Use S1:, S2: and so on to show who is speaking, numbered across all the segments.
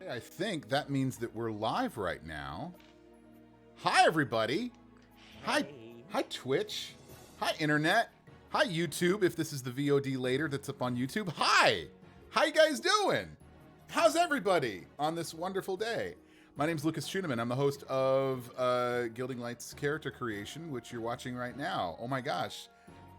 S1: I think that means that we're live right now. Hi, everybody. Hi,
S2: Hey.
S1: hi, Twitch. Hi, Internet. Hi, YouTube, if this is the VOD later that's up on YouTube. Hi. How you guys doing? How's everybody on this wonderful day? My name's Lucas Schuneman. I'm the host of Gilding Light's character creation, which you're watching right now. Oh my gosh.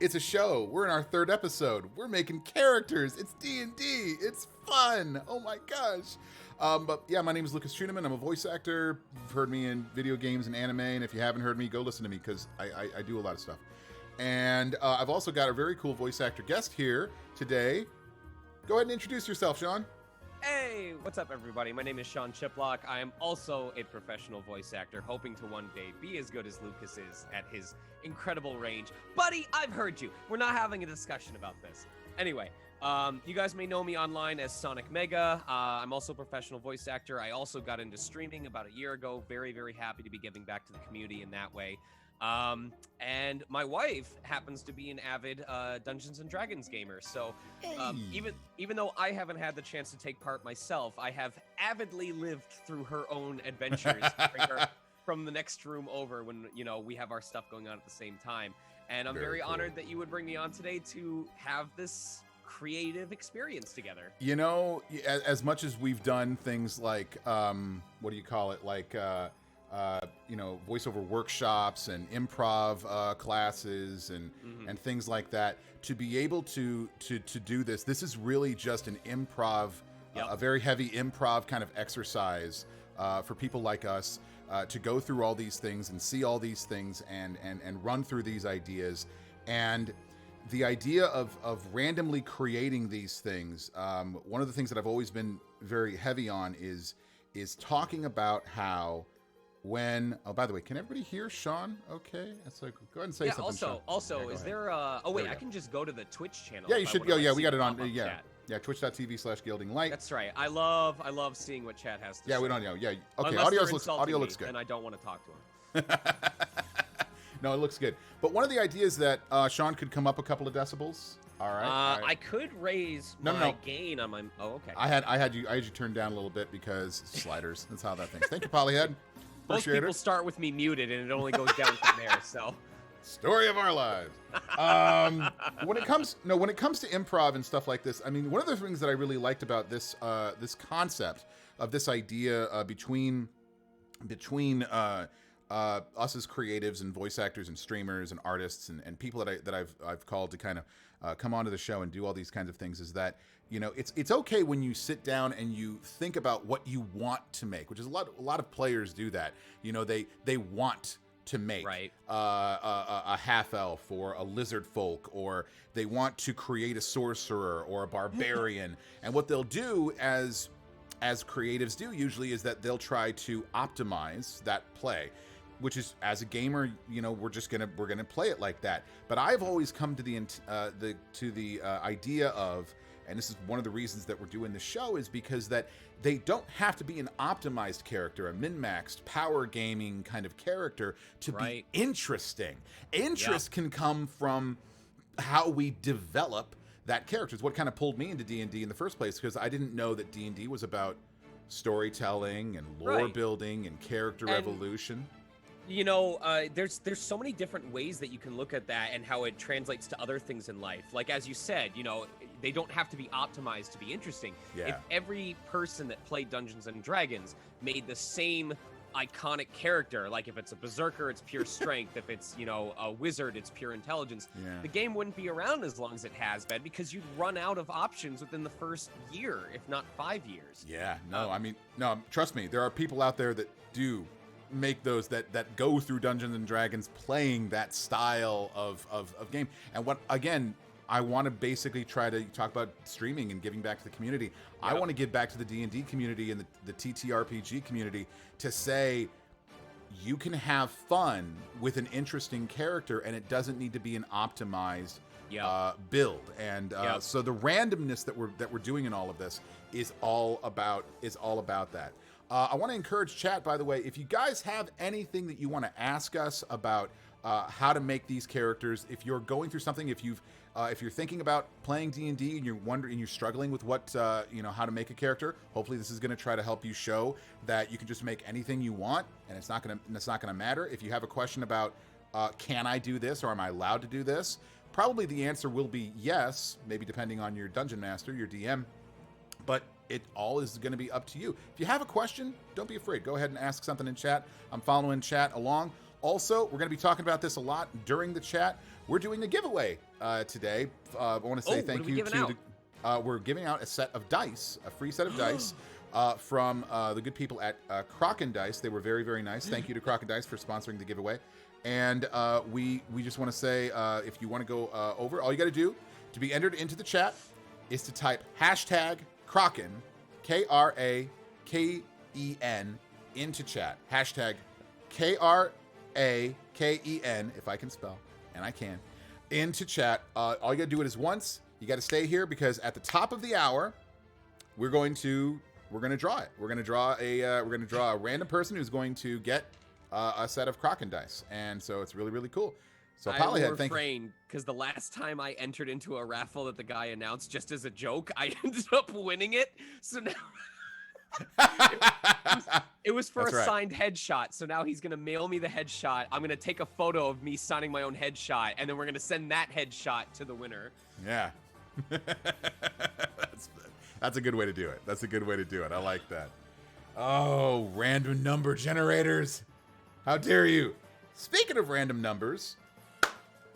S1: It's a show. We're in our third episode. We're making characters. It's D&D. It's fun. Oh my gosh. But yeah, my name is Lucas Schuneman. I'm a voice actor. You've heard me in video games and anime, and if you haven't heard me, go listen to me because I do a lot of stuff. And I've also got a very cool voice actor guest here today. Go ahead and introduce yourself, Sean.
S2: Hey, what's up, everybody? My name is Sean Chiplock. I am also a professional voice actor, hoping to one day be as good as Lucas is at his incredible range. Buddy, I've heard you. We're not having a discussion about this. Anyway, you guys may know me online as Sonic Mega. I'm also a professional voice actor. I also got into streaming about a year ago. Very, very happy to be giving back to the community in that way. And my wife happens to be an avid Dungeons and Dragons gamer. So even though I haven't had the chance to take part myself, I have avidly lived through her own adventures from the next room over when, you know, we have our stuff going on at the same time. And I'm very
S1: cool.
S2: honored that you would bring me on today to have this creative experience together.
S1: You know, as much as we've done things like, what do you call it? Like, you know, voiceover workshops and improv classes and things like that. To be able to do this is really just an improv, a very heavy improv kind of exercise for people like us to go through all these things and see all these things and run through these ideas. And the idea of randomly creating these things, one of the things that I've always been very heavy on is talking about how by the way, can everybody hear Sean? Okay, that's like, go ahead and say something.
S2: Also,
S1: Sean.
S2: is there oh wait, I can just go to the Twitch channel.
S1: Yeah, you should go. Yeah, we got it on.
S2: Chat.
S1: Yeah, twitch.tv/gildinglight.
S2: That's right. I love seeing what chat has to say.
S1: Yeah, we don't know. Yeah, okay.
S2: Unless
S1: Audio looks good.
S2: And I don't want to talk to him.
S1: No, it looks good. But one of the ideas that Sean could come up a couple of decibels. All right.
S2: I could raise my gain on my. Oh, okay.
S1: I had you turned down a little bit because sliders. That's how that thing. Thank you, Polyhead.
S2: Most people start with me muted, and it only goes down from there. So.
S1: Story of our lives. When it comes to improv and stuff like this, I mean, one of the things that I really liked about this this concept of this idea between us as creatives and voice actors and streamers and artists and people that I've called to kind of come onto the show and do all these kinds of things is that, you know, it's okay when you sit down and you think about what you want to make, which is a lot of players do that. You know, they want to make a half elf or a lizard folk, or they want to create a sorcerer or a barbarian. And what they'll do as creatives do usually is that they'll try to optimize that play, which is, as a gamer, you know, we're gonna play it like that. But I've always come to the idea of, and this is one of the reasons that we're doing this show, is because that they don't have to be an optimized character, a min-maxed power gaming kind of character to be interesting. Interest can come from how we develop that character. It's what kind of pulled me into D&D in the first place, because I didn't know that D&D was about storytelling and lore building and character evolution.
S2: You know, there's so many different ways that you can look at that and how it translates to other things in life. Like, as you said, you know, they don't have to be optimized to be interesting.
S1: Yeah.
S2: If every person that played Dungeons and Dragons made the same iconic character, like if it's a berserker, it's pure strength. If it's, you know, a wizard, it's pure intelligence. The game wouldn't be around as long as it has been, because you'd run out of options within the first year, if not 5 years.
S1: Yeah, no, I mean, no, trust me, there are people out there that do make those that go through Dungeons and Dragons playing that style of game. And what, again, I want to basically try to talk about streaming and giving back to the community. I want to give back to the D&D community and the TTRPG community to say, you can have fun with an interesting character, and it doesn't need to be an optimized build. And so the randomness that we're doing in all of this is all about that. I want to encourage chat, by the way, if you guys have anything that you want to ask us about how to make these characters. If you're going through something, if you're thinking about playing D&D and you're struggling with what how to make a character, hopefully this is going to try to help you show that you can just make anything you want, and it's not gonna matter. If you have a question about can I do this or am I allowed to do this, probably the answer will be yes, maybe depending on your dungeon master, your DM, but it all is going to be up to you. If you have a question, don't be afraid. Go ahead and ask something in chat. I'm following chat along. Also, we're going to be talking about this a lot during the chat. We're doing a giveaway today. I want to say thank you to we're giving out a set of dice, a free set of dice from the good people at Kraken Dice. They were very, very nice. Thank you to Kraken Dice for sponsoring the giveaway. And we just want to say, if you want to go over, all you got to do to be entered into the chat is to type hashtag Kraken, Kraken, into chat. Hashtag Kraken, if I can spell, and I can, into chat. All you got to do it is once. You got to stay here because at the top of the hour, we're going to draw it. We're going to draw a random person who's going to get a set of Kraken dice, and so it's really, really cool. So
S2: I will refrain because the last time I entered into a raffle that the guy announced just as a joke, I ended up winning it. So now it was for a signed headshot. So now he's gonna mail me the headshot. I'm gonna take a photo of me signing my own headshot, and then we're gonna send that headshot to the winner.
S1: Yeah, that's a good way to do it. That's a good way to do it. I like that. Oh, random number generators! How dare you! Speaking of random numbers,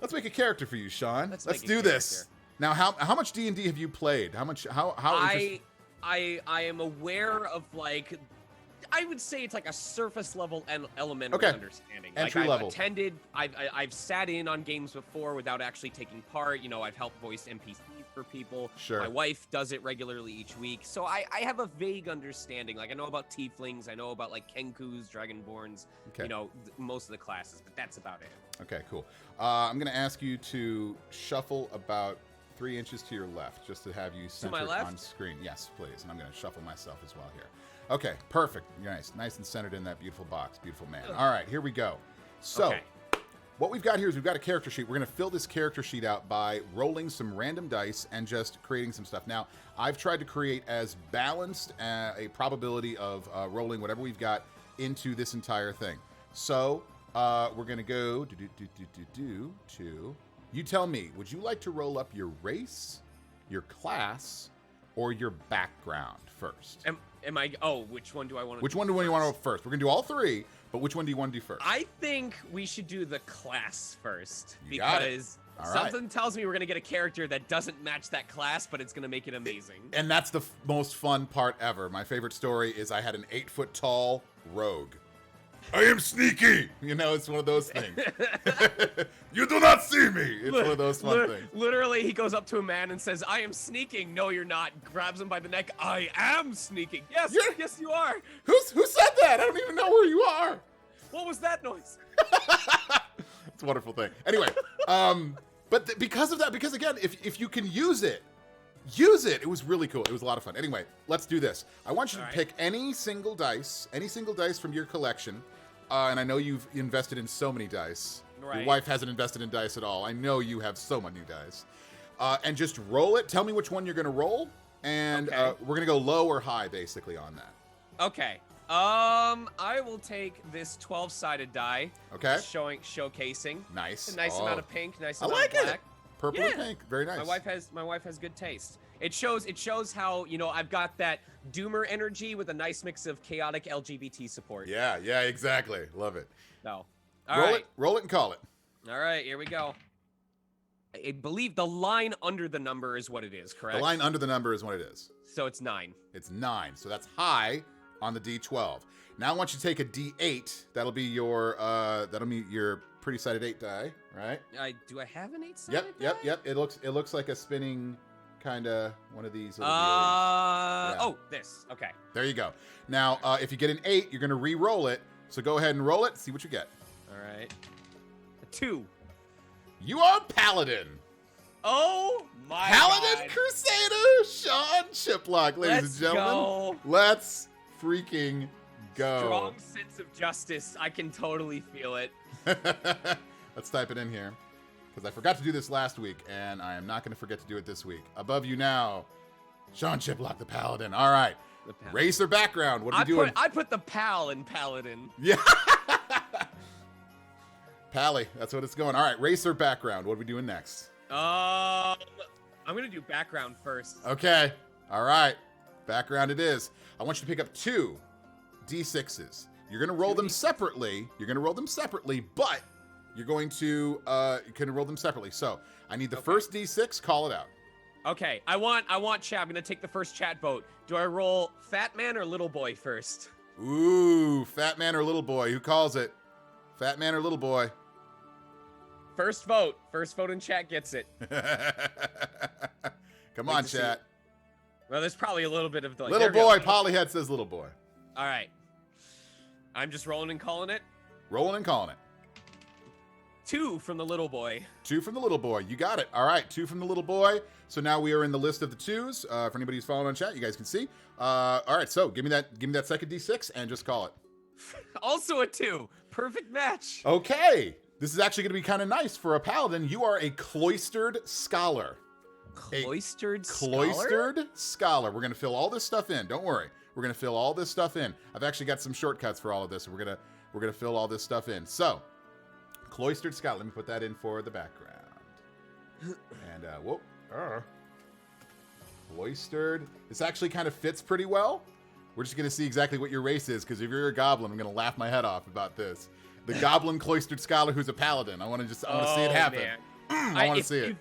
S1: let's make a character for you, Sean. Let's do this. Now, how much D&D have you played? I
S2: am aware of, like, I would say it's like a surface level elementary understanding.
S1: Entry level.
S2: I've sat in on games before without actually taking part. You know, I've helped voice NPCs for people.
S1: Sure.
S2: My wife does it regularly each week. So I have a vague understanding. Like, I know about tieflings. I know about, like, Kenkus, Dragonborns, you know, most of the classes, but that's about it.
S1: Okay, cool. I'm going to ask you to shuffle about 3 inches to your left, just to have you centered on screen. Yes, please. And I'm going to shuffle myself as well here. Okay, perfect. Nice and centered in that beautiful box. Beautiful man. All right, here we go. So, what we've got here is we've got a character sheet. We're going to fill this character sheet out by rolling some random dice and just creating some stuff. Now, I've tried to create as balanced a probability of rolling whatever we've got into this entire thing. So, we're going to go to... You tell me, would you like to roll up your race, your class, or your background first?
S2: Which one do I want to do?
S1: Which one do you want to go first? We're going to do all three, but which one do you want to do first?
S2: I think we should do the class first. Because something tells me we're going to get a character that doesn't match that class, but it's going to make it amazing.
S1: And that's the most fun part ever. My favorite story is I had an 8-foot-tall rogue. I am sneaky! You know, it's one of those things. You do not see me! It's one of those fun things.
S2: Literally, he goes up to a man and says, I am sneaking. No, you're not. Grabs him by the neck. I am sneaking. Yes, yes, you are.
S1: Who said that? I don't even know where you are.
S2: What was that noise?
S1: It's a wonderful thing. Anyway, because of that, because again, if you can use it, it was really cool. It was a lot of fun. Anyway, let's do this. I want you to pick any single dice from your collection. And I know you've invested in so many dice. Right. Your wife hasn't invested in dice at all. I know you have so many dice. And just roll it. Tell me which one you're going to roll. And we're going to go low or high, basically, on that.
S2: Okay. I will take this 12-sided die.
S1: Okay.
S2: Showcasing.
S1: Nice.
S2: A nice amount of pink, nice amount of black.
S1: Purple and pink, very nice.
S2: My wife has good taste. It shows how, you know, I've got that doomer energy with a nice mix of chaotic LGBT support.
S1: Yeah, exactly. Love it.
S2: No.
S1: Roll it and call it.
S2: All right, here we go. I believe the line under the number is what it is, correct?
S1: The line under the number is what it is.
S2: So it's 9.
S1: It's 9. So that's high on the D12. Now I want you to take a D8. That'll be your pretty sided 8 die, right?
S2: Do I have an 8-sided die?
S1: Yep. It looks like a spinning kind of one of these.
S2: This. Okay.
S1: There you go. Now, if you get an 8, you're gonna re-roll it. So go ahead and roll it. See what you get.
S2: All right. A 2.
S1: You are Paladin.
S2: Oh my
S1: Paladin
S2: God.
S1: Crusader Sean Chiplock, ladies and gentlemen. Let's freaking go.
S2: Strong sense of justice. I can totally feel it.
S1: Let's type it in here. Because I forgot to do this last week, and I am not going to forget to do it this week. Above you now, Sean Chiplock, the Paladin. All right. Racer background. What are we doing?
S2: I put the pal in Paladin.
S1: Yeah. Pally, that's what it's going. All right, racer background. What are we doing next?
S2: I'm going to do background first.
S1: Okay. All right. Background it is. I want you to pick up 2 D6s. You're going to roll them separately. You're going to roll them separately, but you're going to roll them separately. So I need the first D6. Call it out.
S2: Okay. I want chat. I'm going to take the first chat vote. Do I roll Fat Man or Little Boy first?
S1: Ooh, Fat Man or Little Boy. Who calls it? Fat Man or Little Boy?
S2: First vote. First vote in chat gets it.
S1: Come on, chat.
S2: Well, there's probably a little bit of delay.
S1: Little Boy. Polyhead says Little Boy.
S2: All right. I'm just rolling and calling it.
S1: Rolling and calling it.
S2: 2 from the Little Boy.
S1: 2 from the Little Boy. You got it. All right, 2 from the Little Boy. So now we are in the list of the 2s. For anybody who's following on chat, you guys can see. All right, so give me that second D6 and just call it.
S2: Also a 2. Perfect match.
S1: Okay. This is actually going to be kind of nice for a paladin. You are a cloistered scholar.
S2: Cloistered
S1: scholar. We're going to fill all this stuff in. Don't worry. We're going to fill all this stuff in. I've actually got some shortcuts for all of this. We're going to fill all this stuff in. So, cloistered scholar. Let me put that in for the background. And cloistered. This actually kind of fits pretty well. We're just going to see exactly what your race is, because if you're a goblin, I'm going to laugh my head off about this. The goblin cloistered scholar who's a paladin. I want to see it happen. I want to see it.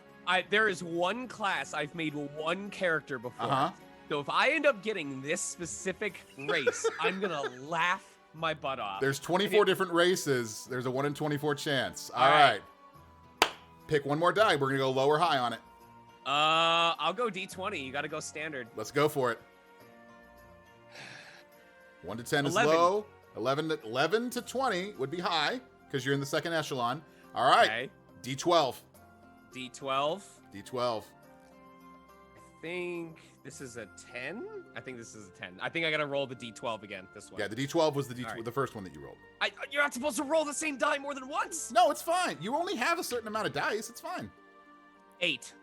S2: There is one class I've made one character before. So if I end up getting this specific race, I'm going to laugh my butt off.
S1: There's 24 different races. There's a 1 in 24 chance. All right. Pick one more die. We're going to go low or high on it.
S2: I'll go D20. You got to go standard.
S1: Let's go for it. 1 to 10
S2: 11.
S1: Is low. 11 to 20 would be high, because you're in the second echelon. All right.
S2: Okay.
S1: D12.
S2: D12.
S1: D12.
S2: I think this is a 10. I think this is a 10. I think I got to roll the D12 again. This one.
S1: Yeah, the D12 was the first one that you rolled.
S2: You're not supposed to roll the same die more than once.
S1: No, it's fine. You only have a certain amount of dice. It's fine.
S2: 8.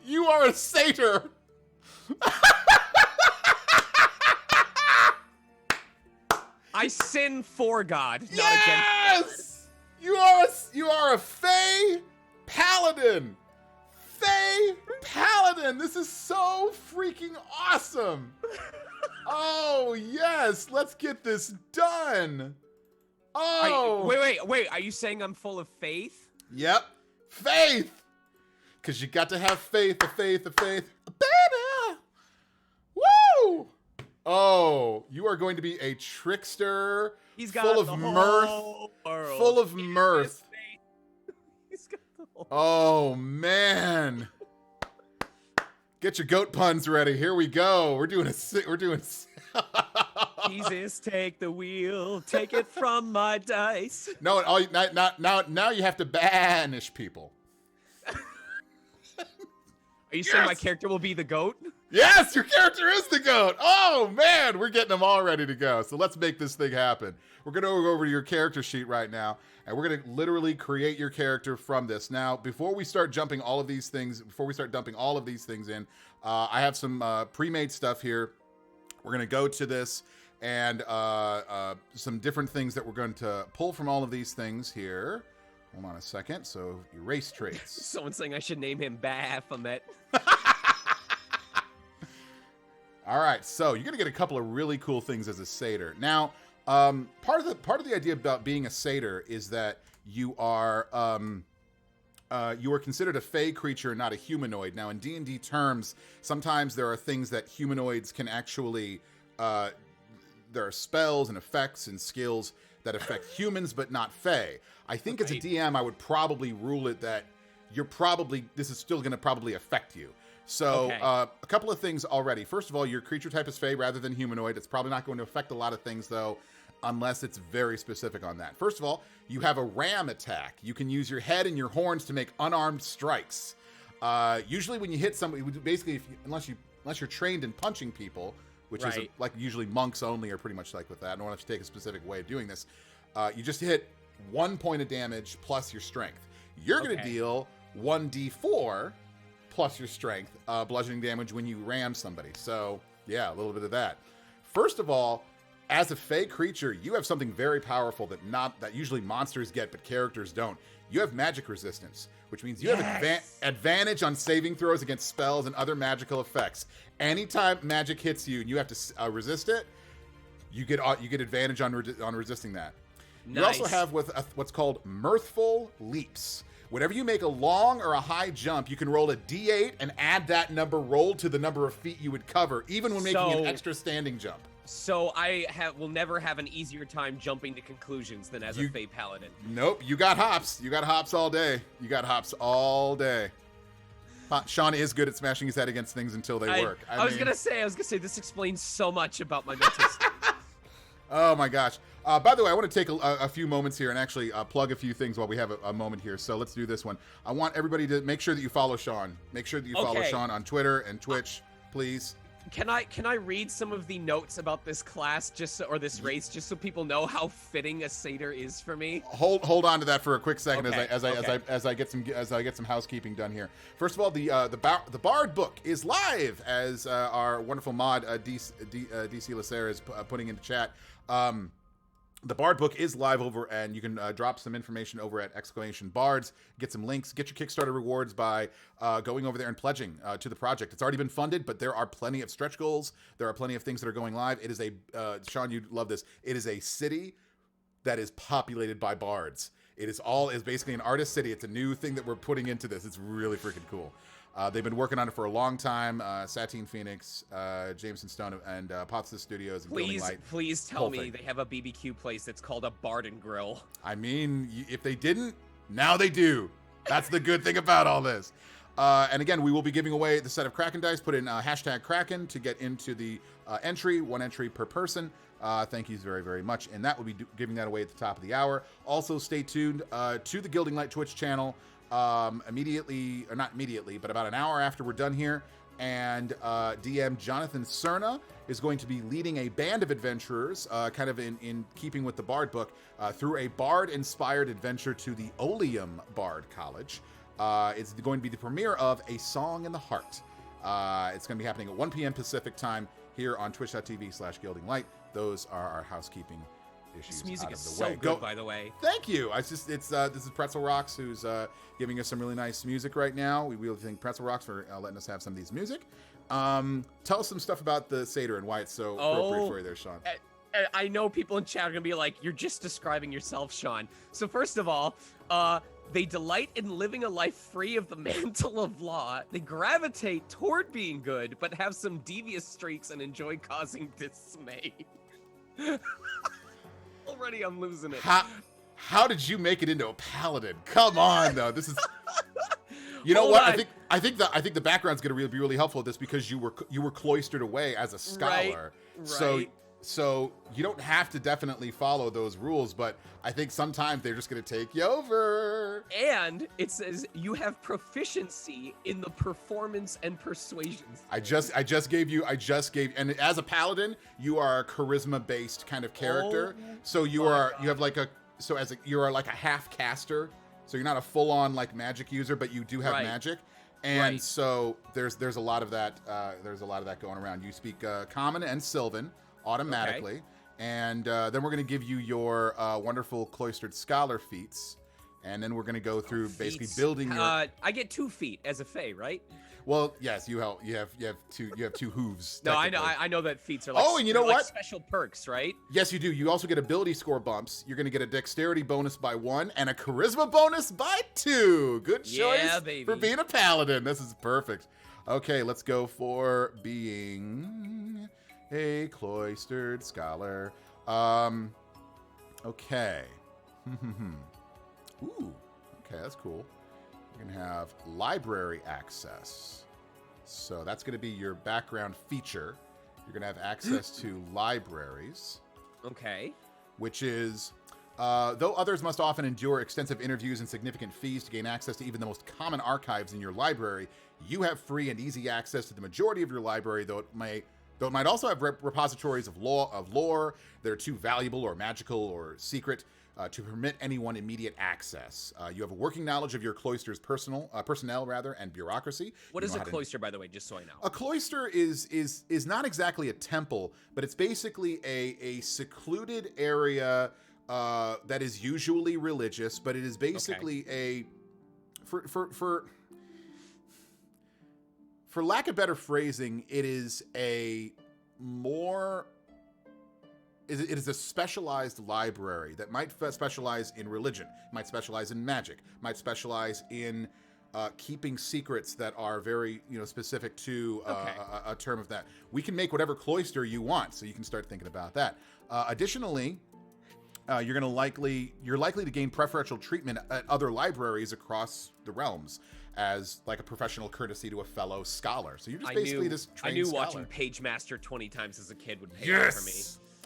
S1: You are a satyr.
S2: I sin for God, not
S1: yes!
S2: against.
S1: You are a Fey Paladin. Fey Paladin. This is so freaking awesome. Oh yes, let's get this done. Oh.
S2: Wait. Are you saying I'm full of faith?
S1: Yep. Faith. Because you got to have faith, Baby. Woo! Oh, you are going to be a trickster.
S2: He's got
S1: full of
S2: the
S1: mirth.
S2: whole world.
S1: Full of mirth.
S2: He's got the whole
S1: Oh, man. Get your goat puns ready. Here we go. We're doing
S2: Jesus, take the wheel. Take it from my dice.
S1: No, now you have to banish people.
S2: Are you saying my character will be the goat?
S1: Yes, your character is the goat. Oh, man, we're getting them all ready to go. So let's make this thing happen. We're going to go over to your character sheet right now, and we're going to literally create your character from this. Now, before we start dumping all of these things in, I have some pre-made stuff here. We're going to go to this and some different things that we're going to pull from all of these things here. Hold on a second. So, your race traits.
S2: Someone's saying I should name him Baphomet.
S1: All right, so you're gonna get a couple of really cool things as a satyr. Now, part of the idea about being a satyr is that you are considered a fey creature, not a humanoid. Now, in D&D terms, sometimes there are things that humanoids can actually. There are spells and effects and skills that affect humans, but not fey. I think as a DM, I would probably rule it that this is still gonna probably affect you. So a couple of things already. First of all, your creature type is fey rather than humanoid. It's probably not going to affect a lot of things, though, unless it's very specific on that. First of all, you have a ram attack. You can use your head and your horns to make unarmed strikes. Usually when you hit somebody, basically, unless you're trained in punching people, which is
S2: Right.
S1: like usually monks only are pretty much like with that. I don't want to take a specific way of doing this. You just hit 1 point of damage plus your strength. You're going to
S2: Okay.
S1: deal 1d4 plus your strength bludgeoning damage when you ram somebody. So yeah, a little bit of that. First of all, as a fey creature, you have something very powerful that usually monsters get, but characters don't. You have magic resistance, which means you have advantage on saving throws against spells and other magical effects. Anytime magic hits you and you have to resist it, you get advantage on resisting that.
S2: Nice.
S1: You also have what's called mirthful leaps. Whenever you make a long or a high jump, you can roll a d8 and add that number rolled to the number of feet you would cover, even when making an extra standing jump.
S2: So I will never have an easier time jumping to conclusions than as a Fey Paladin.
S1: Nope, you got hops. You got hops all day. Sean is good at smashing his head against things until they work.
S2: I was gonna say this explains so much about my mental state.
S1: Oh my gosh. By the way, I want to take a few moments here and actually plug a few things while we have a moment here. So let's do this one. I want everybody to make sure that you follow Sean. Make sure that you follow Sean on Twitter and Twitch, please.
S2: Can I read some of the notes about this class or this race just so people know how fitting a satyr is for me?
S1: Hold on to that for a quick second as I get some housekeeping done here. First of all, the Bard book is live, as our wonderful mod DC Lacer is putting into chat. The Bard book is live over, and you can drop some information over at !Bards, get some links, get your Kickstarter rewards by going over there and pledging to the project. It's already been funded, but there are plenty of stretch goals. There are plenty of things that are going live. It is Sean, you'd love this. It is a city that is populated by bards. It is basically an artist city. It's a new thing that we're putting into this. It's really freaking cool. They've been working on it for a long time. Satine Phoenix, Jameson Stone, and Potsdam Studios. And
S2: Please tell me they have a BBQ place that's called a Bard and Grill.
S1: I mean, if they didn't, now they do. That's the good thing about all this. And again, we will be giving away the set of Kraken dice. Put in hashtag Kraken to get into the entry. 1 entry per person. Thank you very, very much. And that will be giving that away at the top of the hour. Also, stay tuned to the Gilding Light Twitch channel. Not immediately, but about an hour after we're done here, and DM Jonathan Cerna is going to be leading a band of adventurers, kind of in keeping with the Bard book, through a Bard-inspired adventure to the Oleum Bard College. It's going to be the premiere of A Song in the Heart. It's going to be happening at 1 p.m. Pacific time here on twitch.tv/gildinglight. Those are our housekeeping issues.
S2: This music
S1: out
S2: is
S1: of the
S2: so
S1: way.
S2: good, by the way.
S1: Thank you. This is Pretzel Rocks, who's giving us some really nice music right now. We really thank Pretzel Rocks for letting us have some of these music. Tell us some stuff about the Satyr and why it's so appropriate for you there, Sean.
S2: I know people in chat are gonna be like, "You're just describing yourself, Sean." So first of all, they delight in living a life free of the mantle of law. They gravitate toward being good, but have some devious streaks and enjoy causing dismay. Already I'm losing it.
S1: How did you make it into a paladin? Come on, though. This is. You know what? I think the background's going to be really helpful with this because you were cloistered away as a scholar.
S2: Right.
S1: So you don't have to definitely follow those rules, but I think sometimes they're just going to take you over.
S2: And it says you have proficiency in the performance and persuasion.
S1: I just gave, and as a paladin, you are a charisma-based kind of character. So you are like a half caster. So you're not a full-on like magic user, but you do have magic. And so there's a lot of that. There's a lot of that going around. You speak Common and Sylvan automatically, and then we're going to give you your wonderful cloistered scholar feats, and then we're going to go through basically building your.
S2: I get 2 feet as a Fey, right?
S1: Well, yes, you have two hooves.
S2: No, I know that feats are like,
S1: and you know what?
S2: Special perks, right?
S1: Yes, you do. You also get ability score bumps. You're going to get a dexterity bonus by 1 and a charisma bonus by 2. Good choice for being a paladin. This is perfect. Okay, let's go for being a cloistered scholar. Okay. Ooh, okay, that's cool. You're going to have library access. So that's going to be your background feature. You're going to have access to libraries.
S2: Okay.
S1: Which is, though others must often endure extensive interviews and significant fees to gain access to even the most common archives in your library, you have free and easy access to the majority of your library, though it may Though it might also have repositories of lore that are too valuable or magical or secret to permit anyone immediate access. You have a working knowledge of your cloister's personnel and bureaucracy.
S2: What is a cloister, by the way, just so I know?
S1: A cloister is not exactly a temple, but it's basically a secluded area that is usually religious, but it is basically for lack of better phrasing, it is a more... It is a specialized library that might specialize in religion, might specialize in magic, might specialize in keeping secrets that are very, specific to a term of that. We can make whatever cloister you want, so you can start thinking about that. Additionally, you're likely to gain preferential treatment at other libraries across the realms as like a professional courtesy to a fellow scholar. So you're just basically this trained scholar.
S2: Watching Page Master 20 times as a kid would pay off for me.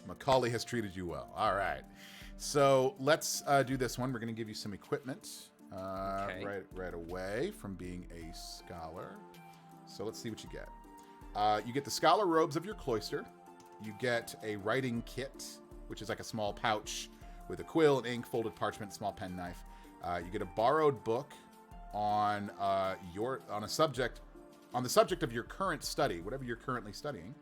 S1: Macaulay has treated you well. All right. So let's do this one. We're going to give you some equipment right away from being a scholar. So let's see what you get. You get the scholar robes of your cloister. You get a writing kit, which is like a small pouch with a quill and ink, folded parchment, small pen knife. You get a borrowed book on the subject of your current study, whatever you're currently studying.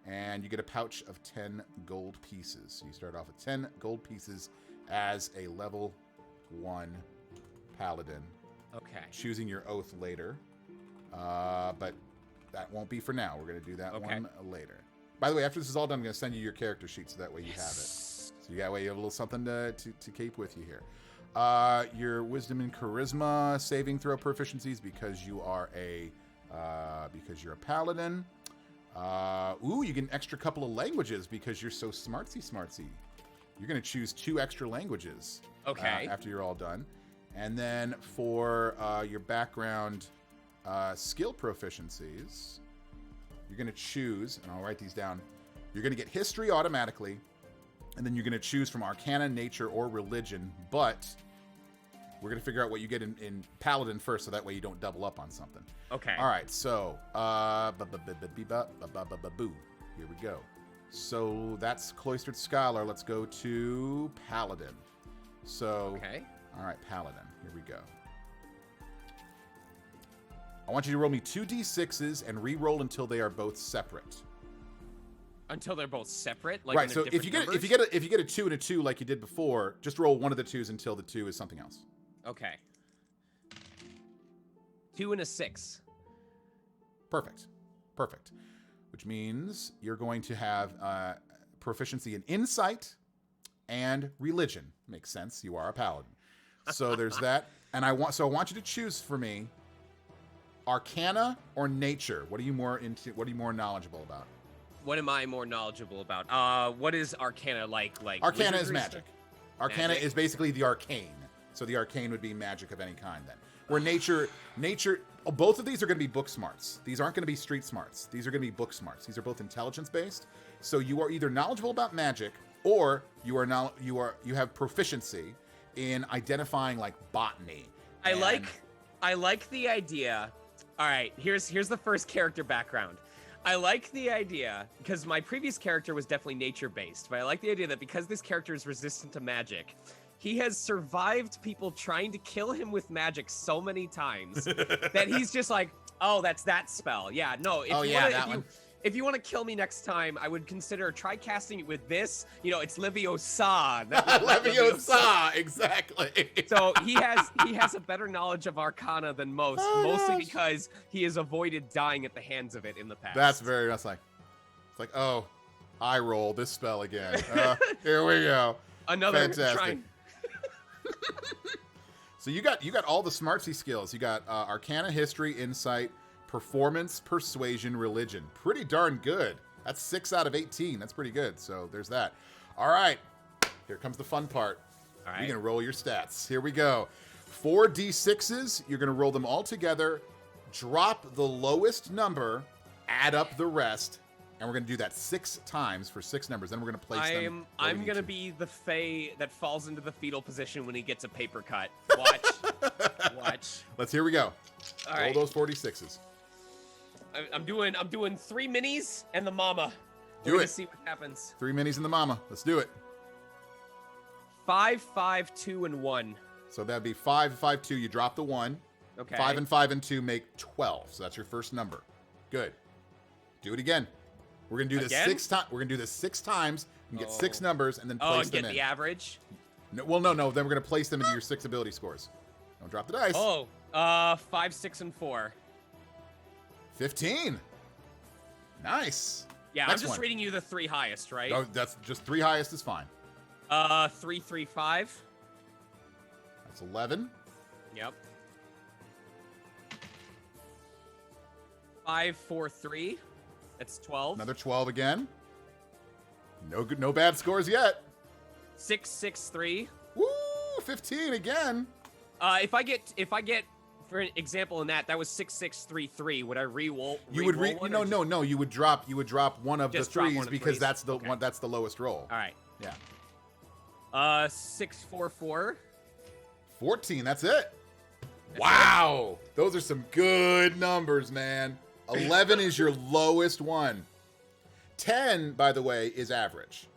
S1: And you get a pouch of 10 gold pieces. So you start off with 10 gold pieces as a level 1 paladin.
S2: Okay. Choosing
S1: your oath later. But that won't be for now. We're going to do that one later. By the way, after this is all done, I'm going to send you your character sheet so that way you have it. So that way you have a little something to keep with you here. Your wisdom and charisma saving throw proficiencies because you are because you're a paladin. You get an extra couple of languages because you're so smartsy. You're going to choose 2 extra languages.
S2: Okay.
S1: After you're all done. And then for your background skill proficiencies, you're going to choose, and I'll write these down, you're going to get history automatically, and then you're going to choose from arcana, nature, or religion, but we're going to figure out what you get in paladin first, so that way you don't double up on something.
S2: Okay.
S1: All right, so, here we go. So that's Cloistered Scholar. Let's go to Paladin. So, all right, Paladin, here we go. I want you to roll me 2d6s and re-roll until they are both separate.
S2: Until they're both separate? Like
S1: right, so if you get a 2 and a 2 like you did before, just roll one of the 2s until the 2 is something else.
S2: Okay. 2 and a 6.
S1: Perfect. Which means you're going to have proficiency in insight and religion. Makes sense. You are a paladin. So there's that. And I want you to choose for me arcana or nature. What are you more knowledgeable about?
S2: What am I more knowledgeable about? What is arcana like?
S1: Arcana is magic. Arcana is basically the arcane. So the arcane would be magic of any kind then. Where nature, both of these are going to be book smarts. These aren't going to be street smarts. These are going to be book smarts. These are both intelligence based. So you are either knowledgeable about magic or you have proficiency in identifying like botany.
S2: I like the idea. All right, here's the first character background. I like the idea, because my previous character was definitely nature-based, but I like the idea that because this character is resistant to magic, he has survived people trying to kill him with magic so many times that he's just like, oh, that's that spell. Yeah, no, if you want to kill me next time, I would try casting it with this. It's Leviosa.
S1: Leviosa, exactly.
S2: So he has a better knowledge of Arcana than most, mostly because he has avoided dying at the hands of it in the past.
S1: That's like, oh, I roll this spell again. Here we go.
S2: Another
S1: fantastic. So you got all the smartsy skills. You got Arcana, History, Insight, Performance, Persuasion, Religion. Pretty darn good. That's 6 out of 18. That's pretty good. So there's that. All right. Here comes the fun part.
S2: All right.
S1: You're going to roll your stats. Here we go. 4 D6s. You're going to roll them all together. Drop the lowest number. Add up the rest. And we're going to do that 6 times for 6 numbers. Then we're going to place them.
S2: I'm going to be the Fae that falls into the fetal position when he gets a paper cut. Watch.
S1: Here we go.
S2: All
S1: roll
S2: right.
S1: those 46s.
S2: I'm doing 3 minis and the mama.
S1: Do
S2: We're gonna
S1: it.
S2: see what happens.
S1: 3 minis and the mama. Let's do it.
S2: 5, 5, 2, and 1.
S1: So that'd be 5, 5, 2. You drop the 1.
S2: Okay.
S1: 5 and 5 and 2 make 12. So that's your first number. Good. Do it again. We're gonna do this
S2: Again?
S1: 6 times. We're gonna do this 6 times and get 6
S2: Oh.
S1: numbers and then
S2: Oh,
S1: place
S2: and
S1: them
S2: get
S1: in.
S2: the average.
S1: No, well, no. Then we're gonna place them into your 6 ability scores. Don't drop the dice.
S2: Oh, 5, 6, and 4.
S1: 15. Nice.
S2: Yeah,
S1: Next
S2: I'm just
S1: one.
S2: reading you the 3 highest, right?
S1: Oh, that's just 3 highest is fine.
S2: 3, 3, 5.
S1: That's 11.
S2: Yep. 5, 4, 3. That's 12.
S1: Another 12 again. No bad scores yet.
S2: 6, 6, 3.
S1: Woo! 15 again.
S2: If I get, for an example in that was 6, 6, 3, 3. Would I re-roll?
S1: You would
S2: re-roll one or
S1: no. You would drop one of the
S2: Just drop one
S1: threes
S2: of the
S1: because
S2: threes.
S1: that's the
S2: Okay.
S1: one. That's the lowest roll.
S2: All right.
S1: Yeah.
S2: 6, 4, 4.
S1: 14. That's it. Wow. Those are some good numbers, man. 11 is your lowest one. 10, by the way, is average.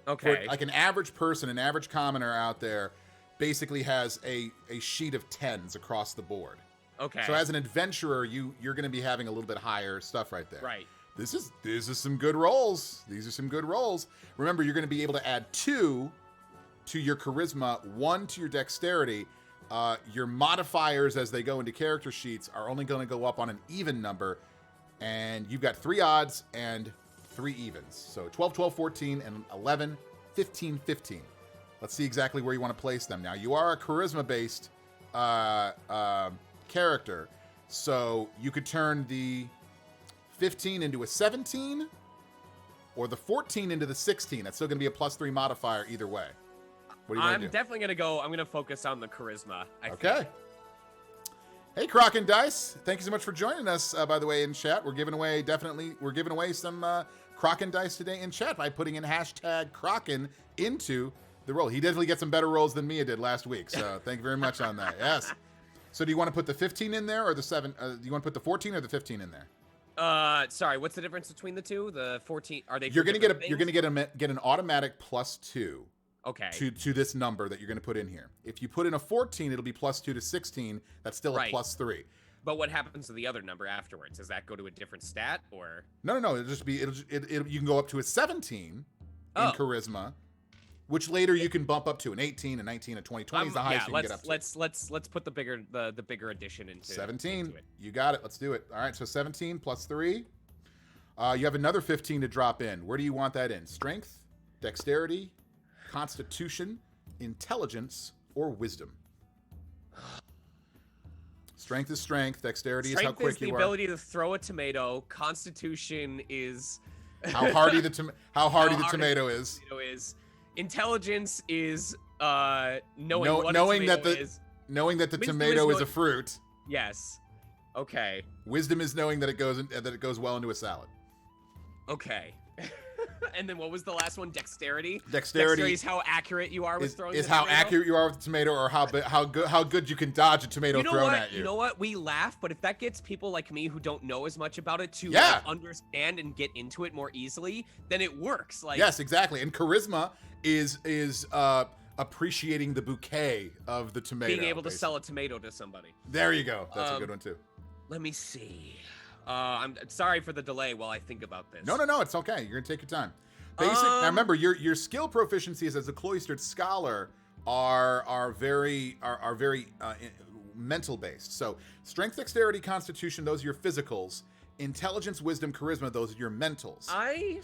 S2: Okay.
S1: For, like an average person, an average commoner out there, basically has a sheet of 10s across the board.
S2: Okay.
S1: So as an adventurer, you're going to be having a little bit higher stuff right there.
S2: Right.
S1: This is some good rolls. These are some good rolls. Remember, you're going to be able to add 2 to your charisma, 1 to your dexterity. Your modifiers as they go into character sheets are only going to go up on an even number, and you've got 3 odds and 3 evens. So 12, 12, 14, and 11, 15, 15. Let's see exactly where you want to place them. Now, you are a charisma-based character, so you could turn the 15 into a 17 or the 14 into the 16. That's still going to be a +3 modifier either way. What do you want
S2: I'm
S1: to do?
S2: definitely gonna go. I'm gonna focus on the charisma. I
S1: Okay.
S2: think.
S1: Hey, Croc and Dice. Thank you so much for joining us, by the way, in chat. We're giving away some Croc and Dice today in chat by putting in hashtag Crocken into the roll. He definitely gets some better rolls than Mia did last week, so thank you very much on that. Yes. So do you want to put the 15 in there or the 7? Do you want to put the 14 or the 15 in there?
S2: Sorry. What's the difference between the two? The 14. Are they?
S1: You're
S2: going
S1: gonna
S2: to
S1: get an automatic +2
S2: Okay.
S1: to this number that you're gonna put in here. If you put in a 14, it'll be +2 to 16. That's still
S2: Right.
S1: a +3.
S2: But what happens to the other number afterwards? Does that go to a different stat or?
S1: No. It'll just be you can go up to a 17 in
S2: Oh.
S1: charisma, which later you can bump up to an 18, a 19, a 20. 20 is the highest you can get up to.
S2: Let's put the bigger addition into
S1: 17.
S2: into it.
S1: You got it. Let's do it. All right. So 17 +3. You have another 15 to drop in. Where do you want that in? Strength, dexterity, constitution, intelligence, or wisdom? Strength is strength. Dexterity is how
S2: Strength is
S1: quick
S2: the
S1: you are.
S2: ability to throw a tomato. Constitution is
S1: How hardy the
S2: hardy
S1: tomato is.
S2: tomato is. Intelligence is knowing
S1: Know-
S2: what
S1: knowing
S2: a
S1: that
S2: tomato
S1: the-
S2: is.
S1: Knowing that the
S2: Wisdom
S1: tomato
S2: is
S1: is a
S2: knowing-
S1: fruit.
S2: Yes. Okay.
S1: Wisdom is knowing that it goes well into a salad.
S2: Okay. And then what was the last one? Dexterity.
S1: Dexterity
S2: is how accurate you are with throwing.
S1: is
S2: the
S1: how
S2: tomato?
S1: accurate you are with the tomato, or how good you can dodge a tomato
S2: You know
S1: thrown
S2: what?
S1: at you.
S2: You know what? We laugh, but if that gets people like me who don't know as much about it to
S1: Yeah.
S2: like, understand and get into it more easily, then it works. Like
S1: Yes, exactly. And charisma is appreciating the bouquet of the tomato.
S2: being able to
S1: basically.
S2: sell a tomato to somebody.
S1: There you go. That's a good one too.
S2: Let me see. I'm sorry for the delay while I think about this.
S1: No, it's okay. You're gonna take your time. Now remember, your skill proficiencies as a cloistered scholar are very mental based. So strength, dexterity, constitution, those are your physicals. Intelligence, wisdom, charisma, those are your mentals.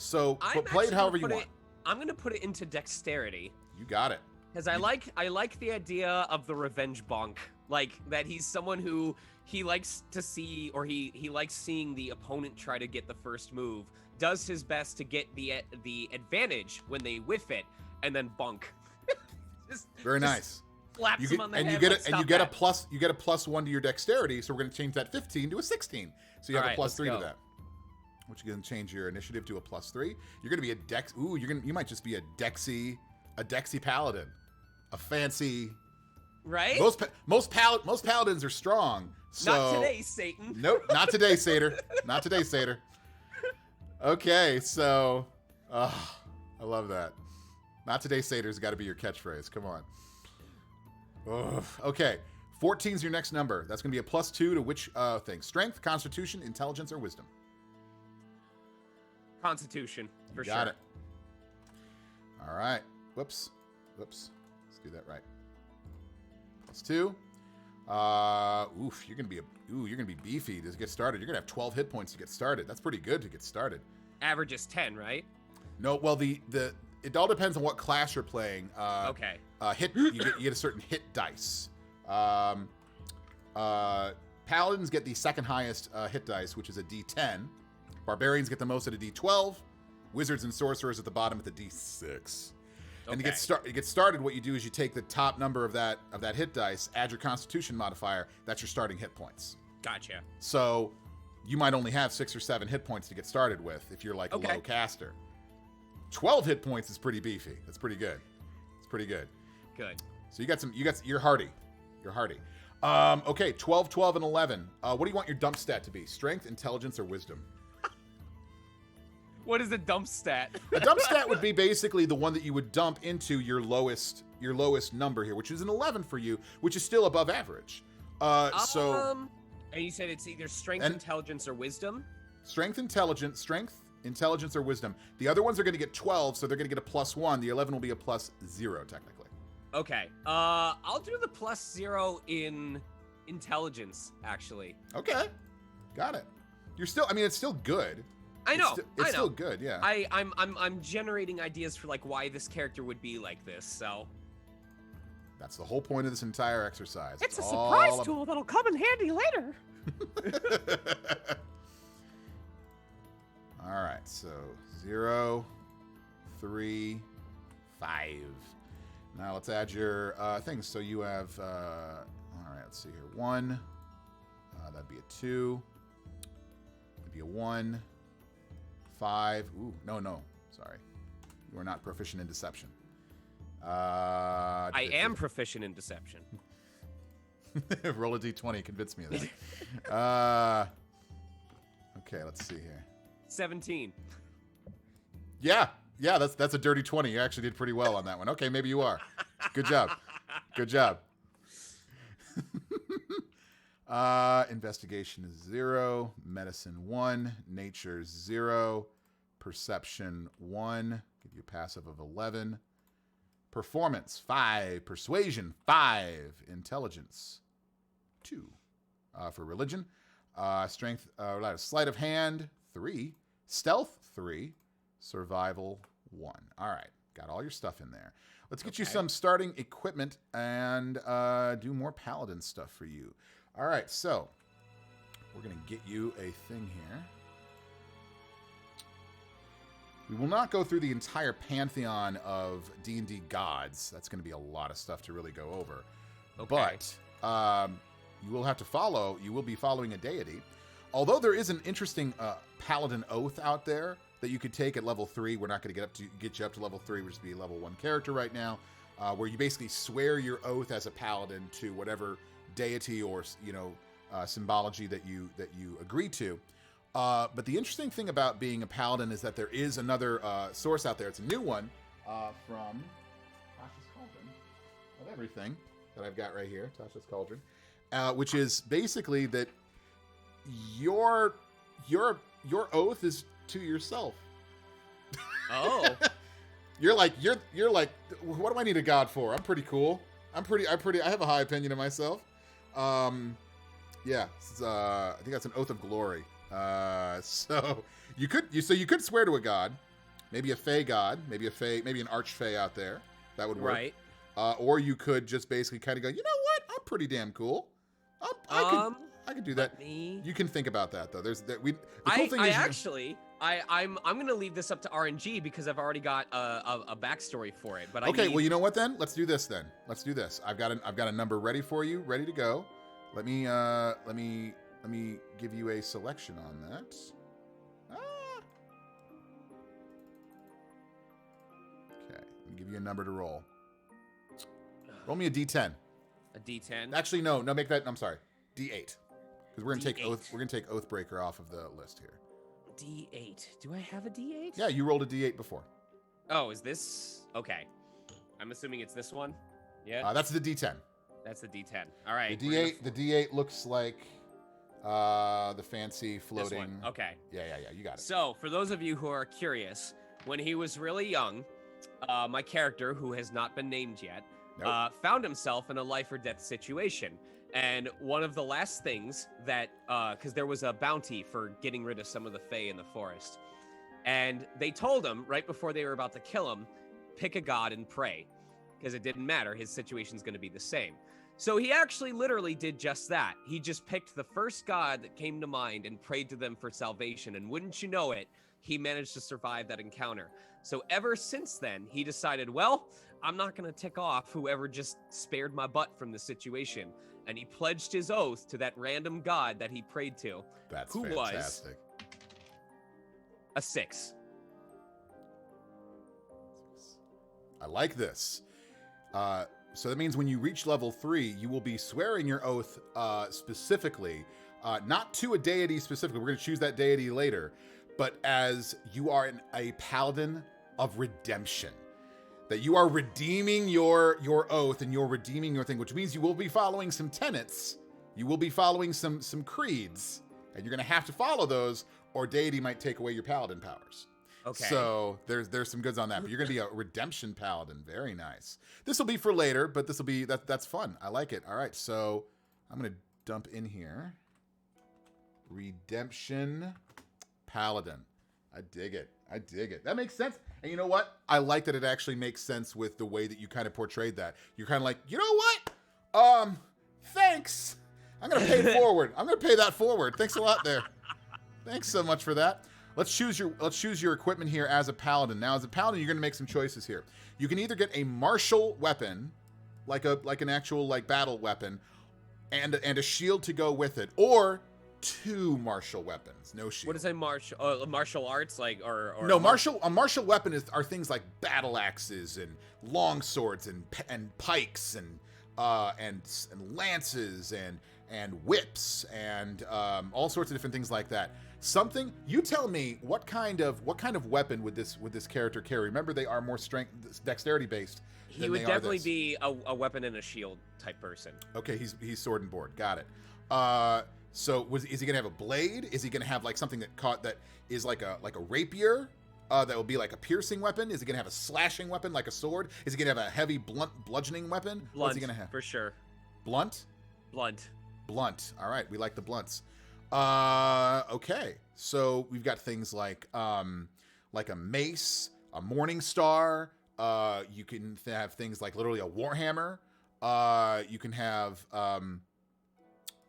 S1: So
S2: I'm
S1: play it
S2: actually
S1: however
S2: gonna
S1: you
S2: put
S1: want.
S2: I'm gonna put it into dexterity.
S1: You got it.
S2: Because I like the idea of the revenge bonk. Like that he's someone who he likes to see, or he likes seeing the opponent try to get the first move, does his best to get the advantage when they whiff it, and then bonk.
S1: Very nice.
S2: Slaps him on the head.
S1: You get a +1 to your dexterity, so we're going to change that 15 to a 16. So you have
S2: Alright,
S1: a
S2: let's
S1: +3 to
S2: go.
S1: that. Which you can change your initiative to a +3. You're going to be a dex. Ooh, you might just be a Dexy paladin, a fancy
S2: Right?
S1: Most paladins are strong. So
S2: Not today, Satan.
S1: Nope, not today, Satyr. Not today, Satyr. Okay, so I love that. Not today, Satyr's got to be your catchphrase. Come on. Ugh. Okay, 14's your next number. That's going to be a +2 to which thing? Strength, Constitution, Intelligence, or Wisdom?
S2: Constitution, for
S1: Got
S2: sure.
S1: it. All right. Whoops. Let's do that right. +2. You're gonna be beefy to get started. You're gonna have 12 hit points to get started. That's pretty good to get started.
S2: Average is 10, right?
S1: No, well it all depends on what class you're playing.
S2: Okay.
S1: You get a certain hit dice. Paladins get the second highest hit dice, which is a D10. Barbarians get the most at a D12. Wizards and sorcerers at the bottom at the D6. And
S2: Okay.
S1: to get started, what you do is you take the top number of that hit dice, add your Constitution modifier. That's your starting hit points.
S2: Gotcha.
S1: So you might only have 6 or 7 hit points to get started with if you're like a
S2: Okay.
S1: low caster. 12 hit points is pretty beefy. That's pretty good. It's pretty good.
S2: Good.
S1: So you're hardy. You're hardy. Okay, 12, 12, and 11. What do you want your dump stat to be? Strength, intelligence, or wisdom?
S2: What is a dump stat?
S1: A dump stat would be basically the one that you would dump into your lowest number here, which is an 11 for you, which is still above average.
S2: And you said it's either strength,
S1: And-
S2: intelligence, or wisdom?
S1: Strength, intelligence, or wisdom. The other ones are going to get 12, so they're going to get a +1. The 11 will be a +0, technically.
S2: Okay. I'll do the +0 in intelligence, actually.
S1: Okay. Got it. It's still good.
S2: I know.
S1: It's
S2: I know.
S1: still good, yeah.
S2: I'm generating ideas for like why this character would be like this. So
S1: That's the whole point of this entire exercise.
S3: It's a
S1: all
S3: surprise
S1: ab-
S3: tool that'll come in handy later.
S1: All right, so 0, 3, 5. Now let's add your things. So you have, all right, let's see here. 1, that'd be a 2, that'd be a 1, 5. Ooh, no, sorry. You are not proficient in deception.
S2: I am proficient in deception.
S1: Roll a d20, convince me of that. Okay, let's see here.
S2: 17.
S1: Yeah, that's a dirty 20. You actually did pretty well on that one. Okay, maybe you are. Good job. Good job. Investigation is 0, medicine 1, nature 0, perception 1, give you a passive of 11, performance 5, persuasion 5, intelligence 2. For religion, strength, sleight of hand 3, stealth 3, survival 1. All right, got all your stuff in there. Let's get you some starting equipment and do more paladin stuff for you. All right, so we're going to get you a thing here. We will not go through the entire pantheon of D&D gods. That's going to be a lot of stuff to really go over.
S2: Okay.
S1: But you will be following a deity. Although there is an interesting paladin oath out there that you could take at level 3. We're not going to get you up to level 3, which is be a level 1 character right now, where you basically swear your oath as a paladin to whatever deity or symbology that you agree to. But the interesting thing about being a paladin is that there is another source out there. It's a new one from Tasha's Cauldron of everything that I've got right here, Tasha's Cauldron, which is basically that your oath is to yourself.
S2: Oh.
S1: You're like, what do I need a god for? I'm pretty cool. I have a high opinion of myself. Yeah, I think that's an oath of glory. So you could swear to a god, maybe a fey god, maybe an archfey out there. That would work.
S2: Right.
S1: Or you could just basically kind of go, you know what? I'm pretty damn cool. I could do that. You can think about that though.
S2: I'm gonna leave this up to RNG because I've already got a backstory for it. But
S1: well, you know what then? Let's do this then. Let's do this. I've got a number ready for you, ready to go. Let me give you a selection on that. Okay, let me give you a number to roll. Roll me a d10.
S2: A D10.
S1: Actually, no, make that. I'm sorry, D8, because we're gonna take
S2: D8.
S1: Oath. We're gonna take Oathbreaker off of the list here.
S2: D8. Do I have a D8?
S1: Yeah, you rolled a D8 before.
S2: Oh, is this okay? I'm assuming it's this one. Yeah.
S1: That's the D10.
S2: That's the D10. All right.
S1: The D8. The D8 looks like the fancy
S2: This
S1: floating.
S2: one. Okay.
S1: Yeah. You got it.
S2: So, for those of you who are curious, when he was really young, my character, who has not been named yet,
S1: Nope.
S2: found himself in a life or death situation. And one of the last things that, because there was a bounty for getting rid of some of the Fae in the forest. And they told him right before they were about to kill him, pick a god and pray. Because it didn't matter, his situation's going to be the same. So he actually literally did just that. He just picked the first god that came to mind and prayed to them for salvation. And wouldn't you know it, he managed to survive that encounter. So ever since then, he decided, well, I'm not going to tick off whoever just spared my butt from the situation. And he pledged his oath to that random god that he prayed to.
S1: That's
S2: who
S1: fantastic.
S2: was a 6.
S1: I like this. So that means when you reach level 3, you will be swearing your oath specifically, not to a deity specifically. We're going to choose that deity later, but as you are a paladin of redemption. That you are redeeming your oath and you're redeeming your thing, which means you will be following some tenets. You will be following some creeds, and you're going to have to follow those, or deity might take away your paladin powers.
S2: Okay.
S1: So there's some goods on that, but you're going to be a redemption paladin. Very nice. This will be for later, but this will be that's fun. I like it. All right, so I'm going to dump in here redemption paladin. I dig it. That makes sense. And you know what? I like that it actually makes sense with the way that you kind of portrayed that. You're kind of like, you know what? Thanks. I'm going to pay forward. I'm going to pay that forward. Thanks a lot there. Thanks so much for that. Let's choose your equipment here as a paladin. Now, as a paladin, you're going to make some choices here. You can either get a martial weapon, like an actual battle weapon, and a shield to go with it, or 2 martial weapons, no shield.
S2: What is a martial arts or
S1: no a martial weapon are things like battle axes and long swords and pikes and lances and whips and all sorts of different things like that. Something, you tell me, what kind of weapon would this character carry? Remember, they are more dexterity based.
S2: He would definitely be a weapon and a shield type person.
S1: Okay, he's sword and board. Got it. So is he gonna have a blade? Is he gonna have something that is like a rapier? That will be like a piercing weapon? Is he gonna have a slashing weapon like a sword? Is he gonna have a heavy bludgeoning weapon?
S2: Blunt,
S1: What's he gonna have?
S2: for sure.
S1: Blunt.
S2: All
S1: right, we like the blunts. Okay, so we've got things like a mace, a morning star. You can have things like literally a warhammer. You can have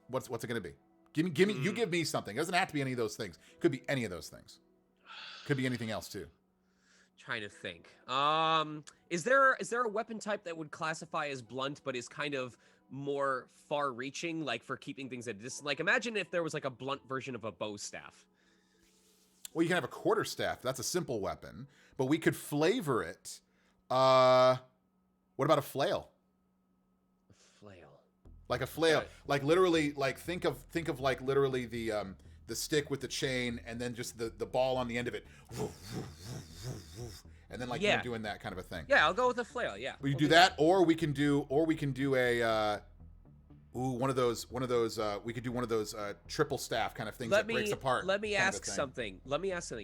S1: what's it gonna be? Give me. You give me something. It doesn't have to be any of those things. It could be any of those things. Could be anything else too.
S2: Trying to think. Is there a weapon type that would classify as blunt, but is kind of more far-reaching, like for keeping things at a distance? Like, imagine if there was like a blunt version of a bow staff.
S1: Well, you can have a quarterstaff. That's a simple weapon, but we could flavor it. What about a flail? Like a flail, like literally, like think of like literally the stick with the chain, and then just the ball on the end of it, and then you're doing that kind of a thing.
S2: Yeah, I'll go with a flail. Yeah,
S1: we do that, or we can do a one of those. We could do one of those triple staff kind of things that breaks apart.
S2: Let me ask something.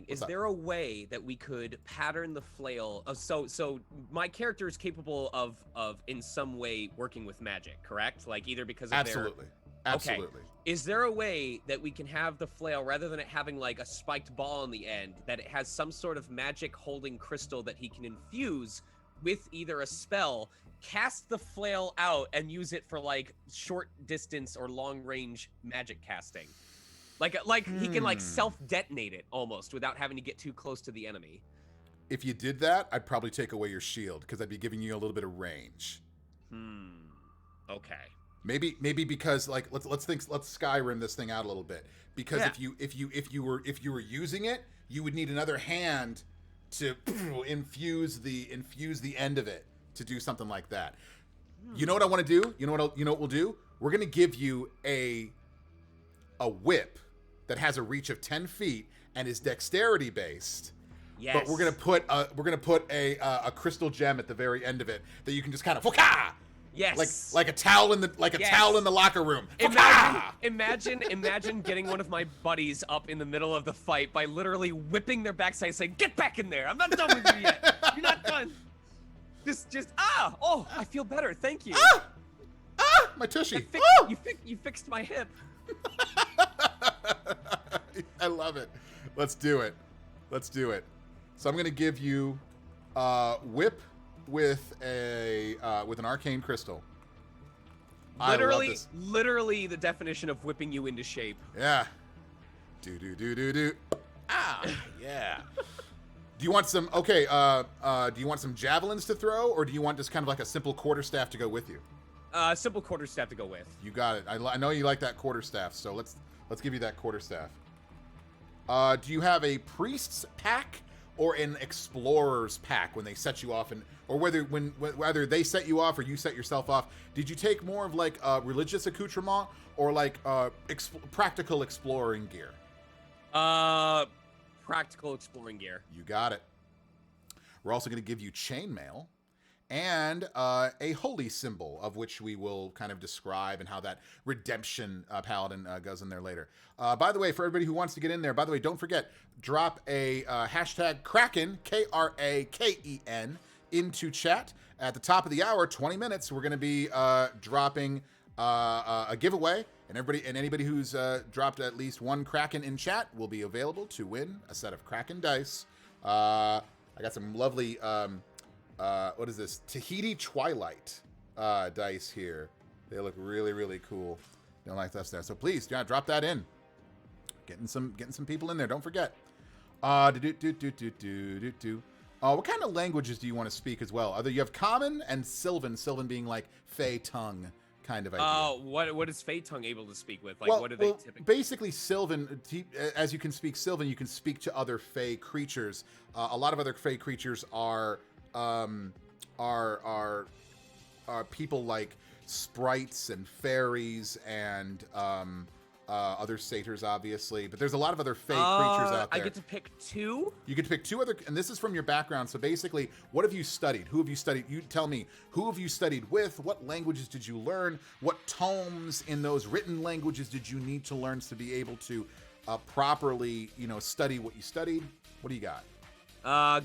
S2: Is there a way that we could pattern the flail? So my character is capable of in some way working with magic, correct? Like either because of
S1: Absolutely.
S2: Okay. Is there a way that we can have the flail, rather than it having like a spiked ball on the end, that it has some sort of magic holding crystal that he can infuse with either a spell, cast the flail out, and use it for like short distance or long range magic casting? Like he can like self-detonate it almost without having to get too close to the enemy.
S1: If you did that, I'd probably take away your shield, because I'd be giving you a little bit of range.
S2: Okay.
S1: Maybe because let's Skyrim this thing out a little bit, because if you were using it, you would need another hand to infuse the end of it to do something like that. You know what I want to do? You know what we'll do? We're gonna give you a whip that has a reach of 10 feet and is dexterity based.
S2: Yes.
S1: But we're gonna put a crystal gem at the very end of it that you can just kind of
S2: Yes.
S1: like a towel in the towel in the locker room.
S2: Imagine getting one of my buddies up in the middle of the fight by literally whipping their backside, saying, "Get back in there! I'm not done with you yet. You're not done." Oh, I feel better. Thank you.
S1: My tushy.
S2: You fixed my hip.
S1: I love it. Let's do it. So I'm gonna give you whip with an arcane crystal.
S2: Literally the definition of whipping you into shape.
S1: Yeah. Do. Yeah. Do you want some? Okay. Do you want some javelins to throw, or do you want just kind of like a simple quarterstaff to go with you?
S2: Simple quarterstaff to go with.
S1: You got it. I know you like that quarterstaff, so let's give you that quarterstaff. Do you have a priest's pack or an explorer's pack when they set you off, or whether they set you off or you set yourself off? Did you take more of like religious accoutrement or like practical exploring gear?
S2: Practical exploring gear.
S1: You got it. We're also going to give you chainmail and a holy symbol, of which we will kind of describe and how that redemption paladin goes in there later. By the way, for everybody who wants to get in there, by the way, don't forget, drop a hashtag Kraken, Kraken, into chat. At the top of the hour, 20 minutes, we're going to be dropping a giveaway, and anybody who's dropped at least one Kraken in chat will be available to win a set of Kraken dice. I got some lovely... what is this? Tahiti Twilight dice here. They look really, really cool. Don't like that there. So please, yeah, drop that in. Getting some people in there. Don't forget. What kind of languages do you want to speak as well? You have Common and Sylvan. Sylvan being like Fey tongue kind of idea.
S2: What is Fey tongue able to speak with? Like, what do they typically?
S1: Basically, Sylvan. As you can speak Sylvan, you can speak to other Fey creatures. A lot of other Fey creatures are people like sprites and fairies and other satyrs, obviously, but there's a lot of other fey creatures out there.
S2: I get to pick two?
S1: You get to pick two other, and this is from your background. So basically, what have you studied? Who have you studied? You tell me, who have you studied with? What languages did you learn? What tomes in those written languages did you need to learn to be able to properly, study what you studied? What do you got?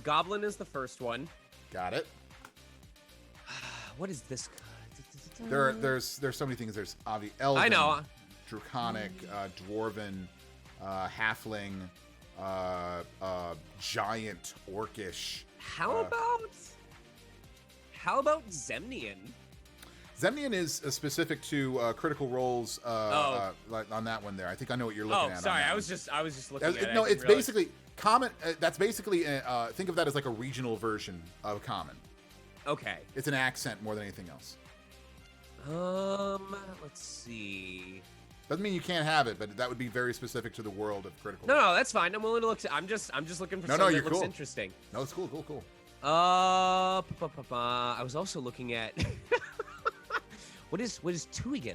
S2: Goblin is the first one.
S1: Got it.
S2: What is this?
S1: There's so many things. There's Elven,
S2: I know.
S1: Draconic, Dwarven, Halfling, Giant, Orcish.
S2: How about Zemnian?
S1: Zemnian is specific to critical roles like on that one there. I think I know what you're looking at.
S2: Oh, sorry. I was just looking at it.
S1: No, it's basically Common. That's basically think of that as like a regional version of Common.
S2: Okay.
S1: It's an accent more than anything else.
S2: Let's see.
S1: Doesn't mean you can't have it, but that would be very specific to the world of critical.
S2: No, that's fine. I'm willing to look. I'm just looking for something that looks interesting.
S1: No, it's cool.
S2: I was also looking at what is Tuigan?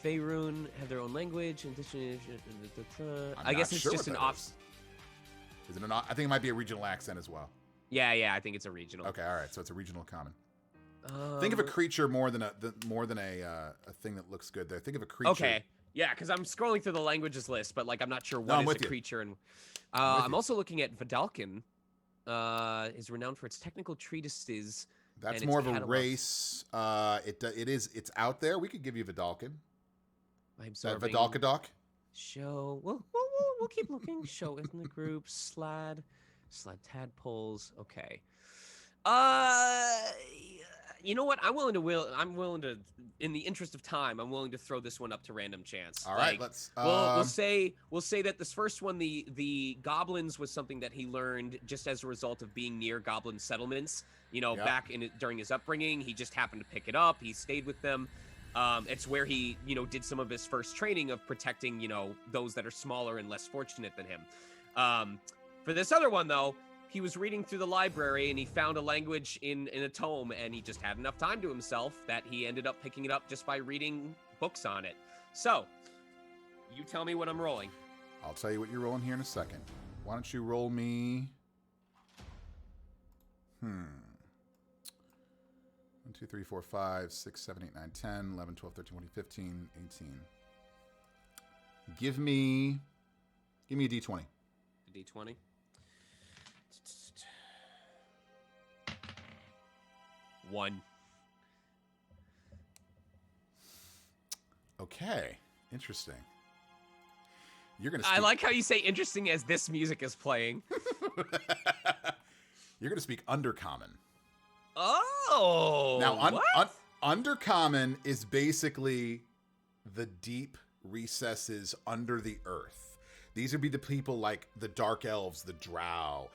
S2: Faerun have their own language. I guess it's just an off.
S1: Is it an? I think it might be a regional accent as well.
S2: Yeah, I think it's a regional.
S1: Okay, all right. So it's a regional Common. Think of a creature more than a thing that looks good there. Think of a creature.
S2: Okay. Yeah, because I'm scrolling through the languages list, but like I'm not sure what is a creature. And I'm also looking at Vidalcan. Is renowned for its technical treatises.
S1: That's more of a race. It's out there. We could give you Vidalcan.
S2: I'm sorry.
S1: Vidalcadoc.
S2: Show. We'll keep looking. Show ethnic groups. Slad tadpoles. Okay. You know what? I'm willing to, in the interest of time, I'm willing to throw this one up to random chance.
S1: All right, let's.
S2: We'll say that this first one, the goblins, was something that he learned just as a result of being near goblin settlements. Back during his upbringing, he just happened to pick it up. He stayed with them. It's where he, did some of his first training of protecting, those that are smaller and less fortunate than him. For this other one, though, he was reading through the library and he found a language in a tome, and he just had enough time to himself that he ended up picking it up just by reading books on it. So, you tell me what I'm rolling.
S1: I'll tell you what you're rolling here in a second. Why don't you roll me... 1, 2, 3, 4, 5, 6, 7, 8, 9, 10, 11, 12, 13, 14, 15, 18. Give me a D20.
S2: A D20. One.
S1: Okay. Interesting. You're gonna.
S2: I like how you say interesting as this music is playing.
S1: You're gonna speak Undercommon.
S2: Oh.
S1: Now, Undercommon is basically the deep recesses under the earth. These would be the people like the Dark Elves, the Drow,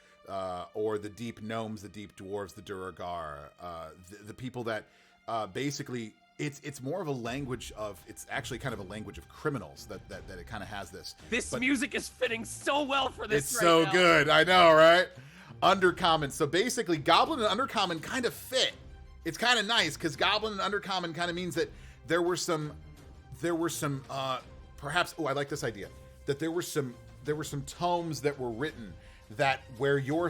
S1: or the Deep Gnomes, the Deep Dwarves, the Duergar, the people that basically it's more of a language of, it's actually kind of a language of criminals that it kind of has this.
S2: This music is fitting so well for this.
S1: It's
S2: right
S1: so
S2: now.
S1: good, I know, right? Undercommon. So basically, Goblin and Undercommon kind of fit. It's kind of nice because Goblin and Undercommon kind of means that there were some perhaps. Oh, I like this idea. That there were some tomes that were written that where your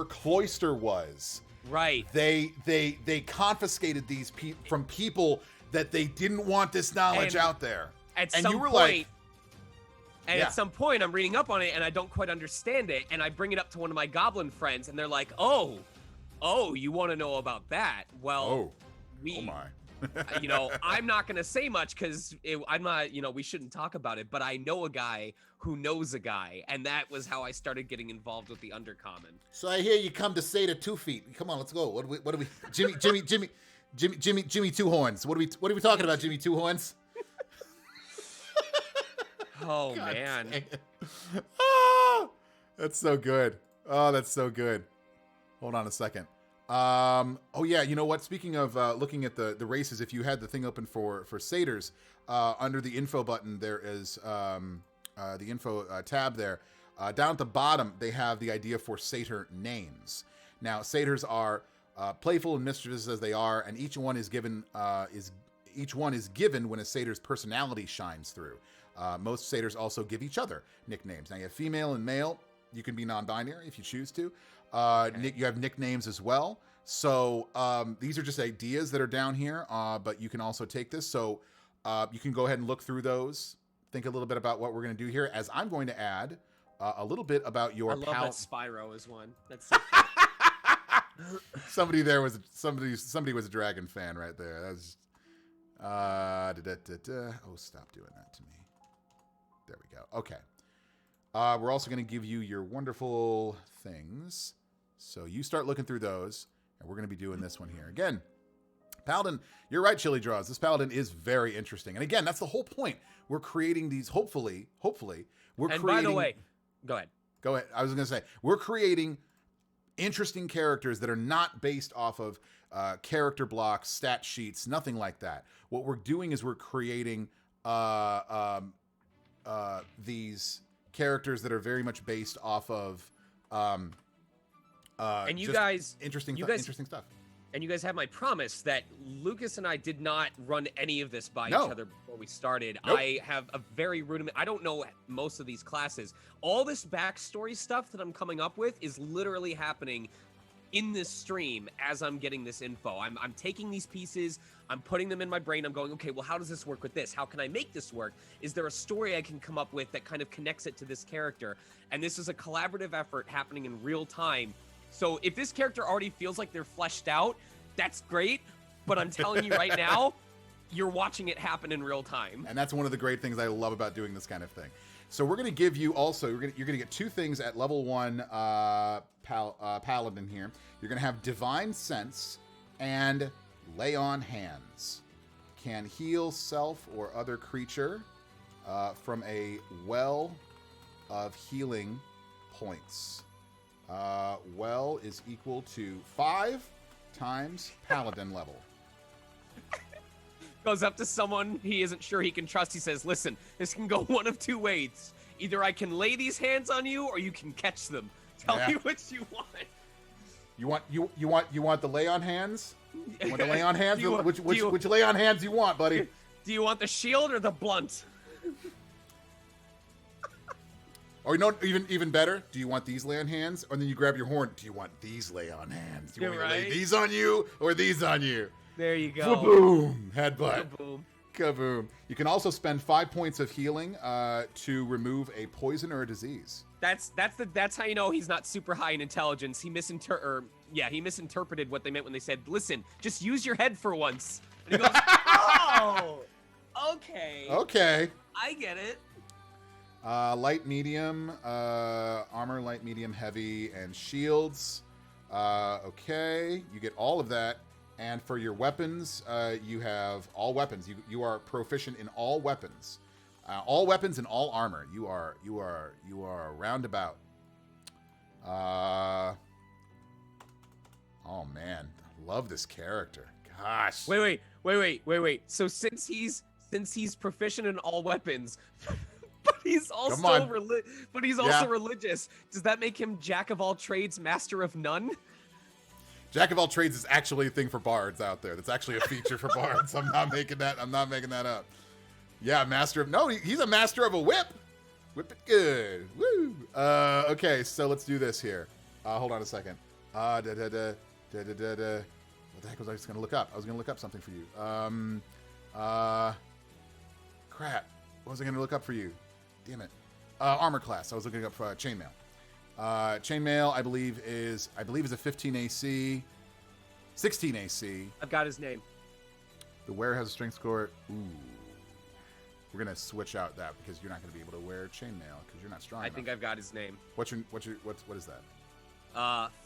S1: cloister was.
S2: Right.
S1: They confiscated these from people that they didn't want this knowledge out there.
S2: At
S1: and
S2: some
S1: you were
S2: point,
S1: like,
S2: and
S1: yeah.
S2: at some point, I'm reading up on it and I don't quite understand it, and I bring it up to one of my goblin friends, and they're like, "Oh, you want to know about that? Well,
S1: oh my."
S2: I'm not gonna say much because I'm not, we shouldn't talk about it. But I know a guy who knows a guy, and that was how I started getting involved with the Undercommon.
S1: So I hear you come to say to 2 feet. Come on, let's go. What do we? Jimmy Two Horns. What are we talking about, Jimmy Two Horns?
S2: Oh man.
S1: Oh, that's so good. Oh, that's so good. Hold on a second. Oh yeah, you know what? Speaking of looking at the races, if you had the thing open for satyrs, under the info button there is the info tab there. Down at the bottom, they have the idea for satyr names. Now, satyrs are playful and mischievous as they are, and each one is given when a satyr's personality shines through. Most satyrs also give each other nicknames. Now, you have female and male. You can be non-binary if you choose to. Okay. You have nicknames as well. So these are just ideas that are down here, but you can also take this. So you can go ahead and look through those. Think a little bit about what we're going to do here, as I'm going to add a little bit about your.
S2: I love that Spyro is one. That's so
S1: somebody was a dragon fan right there. That was. Oh, stop doing that to me. There we go. Okay. We're also going to give you your wonderful things. So you start looking through those, and we're going to be doing this one here. Again, Paladin, you're right, Chili Draws. This Paladin is very interesting. And again, that's the whole point. We're creating these, hopefully, we're creating...
S2: by the way, go ahead.
S1: Go ahead. I was going to say, we're creating interesting characters that are not based off of character blocks, stat sheets, nothing like that. What we're doing is we're creating these characters that are very much based off of
S2: and you guys
S1: interesting stuff.
S2: And you guys have my promise that Lucas and I did not run any of this by each other before we started.
S1: Nope.
S2: I have a very I don't know most of these classes. All this backstory stuff that I'm coming up with is literally happening in this stream as I'm getting this info. I'm taking these pieces, I'm putting them in my brain, I'm going, okay, well, how does this work with this? How can I make this work? Is there a story I can come up with that kind of connects it to this character? And this is a collaborative effort happening in real time. So if this character already feels like they're fleshed out, that's great. But I'm telling you right now, you're watching it happen in real time.
S1: And that's one of the great things I love about doing this kind of thing. So we're going to give you also, you're going to get 2 things at level 1 Paladin here. You're going to have Divine Sense and Lay on Hands. Can heal self or other creature from a well of healing points. Well is equal to 5 times Paladin level.
S2: Goes up to someone he isn't sure he can trust. He says, listen, this can go one of 2 ways. Either I can lay these hands on you or you can catch them. Tell
S1: Yeah.
S2: me what you want.
S1: You want the lay on hands? You want the lay on hands?
S2: Do you want-
S1: Which lay on hands you want, buddy?
S2: Do you want the shield or the blunt?
S1: Or you know, even better, do you want these lay on hands? Or then you grab your horn. Do you want these lay on hands? Do you want me to lay
S2: Right.
S1: these on you or these on you?
S2: There you go.
S1: Boom! Headbutt.
S2: Boom.
S1: Kaboom. You can also spend 5 points of healing to remove a poison or a disease.
S2: That's how you know he's not super high in intelligence. He misinterpreted what they meant when they said, "Listen, just use your head for once." And he goes, "Oh, okay,
S1: Okay.
S2: I get it."
S1: Light, medium, armor, light, medium, heavy, and shields. Okay, you get all of that. And for your weapons, you have all weapons. You are proficient in all weapons, and all armor. You are roundabout. Oh man, love this character. Gosh.
S2: Wait. So since he's proficient in all weapons, but he's
S1: Come
S2: also
S1: on.
S2: religious. Does that make him jack of all trades, master of none?
S1: Jack of all trades is actually a thing for bards out there. That's actually a feature for bards. I'm not making that up. Yeah, he's a master of a whip. Whip it good. Woo. Okay, so let's do this here. Hold on a second. What the heck was I just gonna look up? I was gonna look up something for you. Crap. What was I gonna look up for you? Damn it. Armor class. I was looking up for chainmail. Chainmail, I believe is a 15 AC, 16 AC.
S2: I've got his name.
S1: The wearer has a strength score. Ooh, we're gonna switch out that because you're not gonna be able to wear chainmail because you're not strong
S2: I
S1: enough.
S2: think I've got his name.
S1: What is that?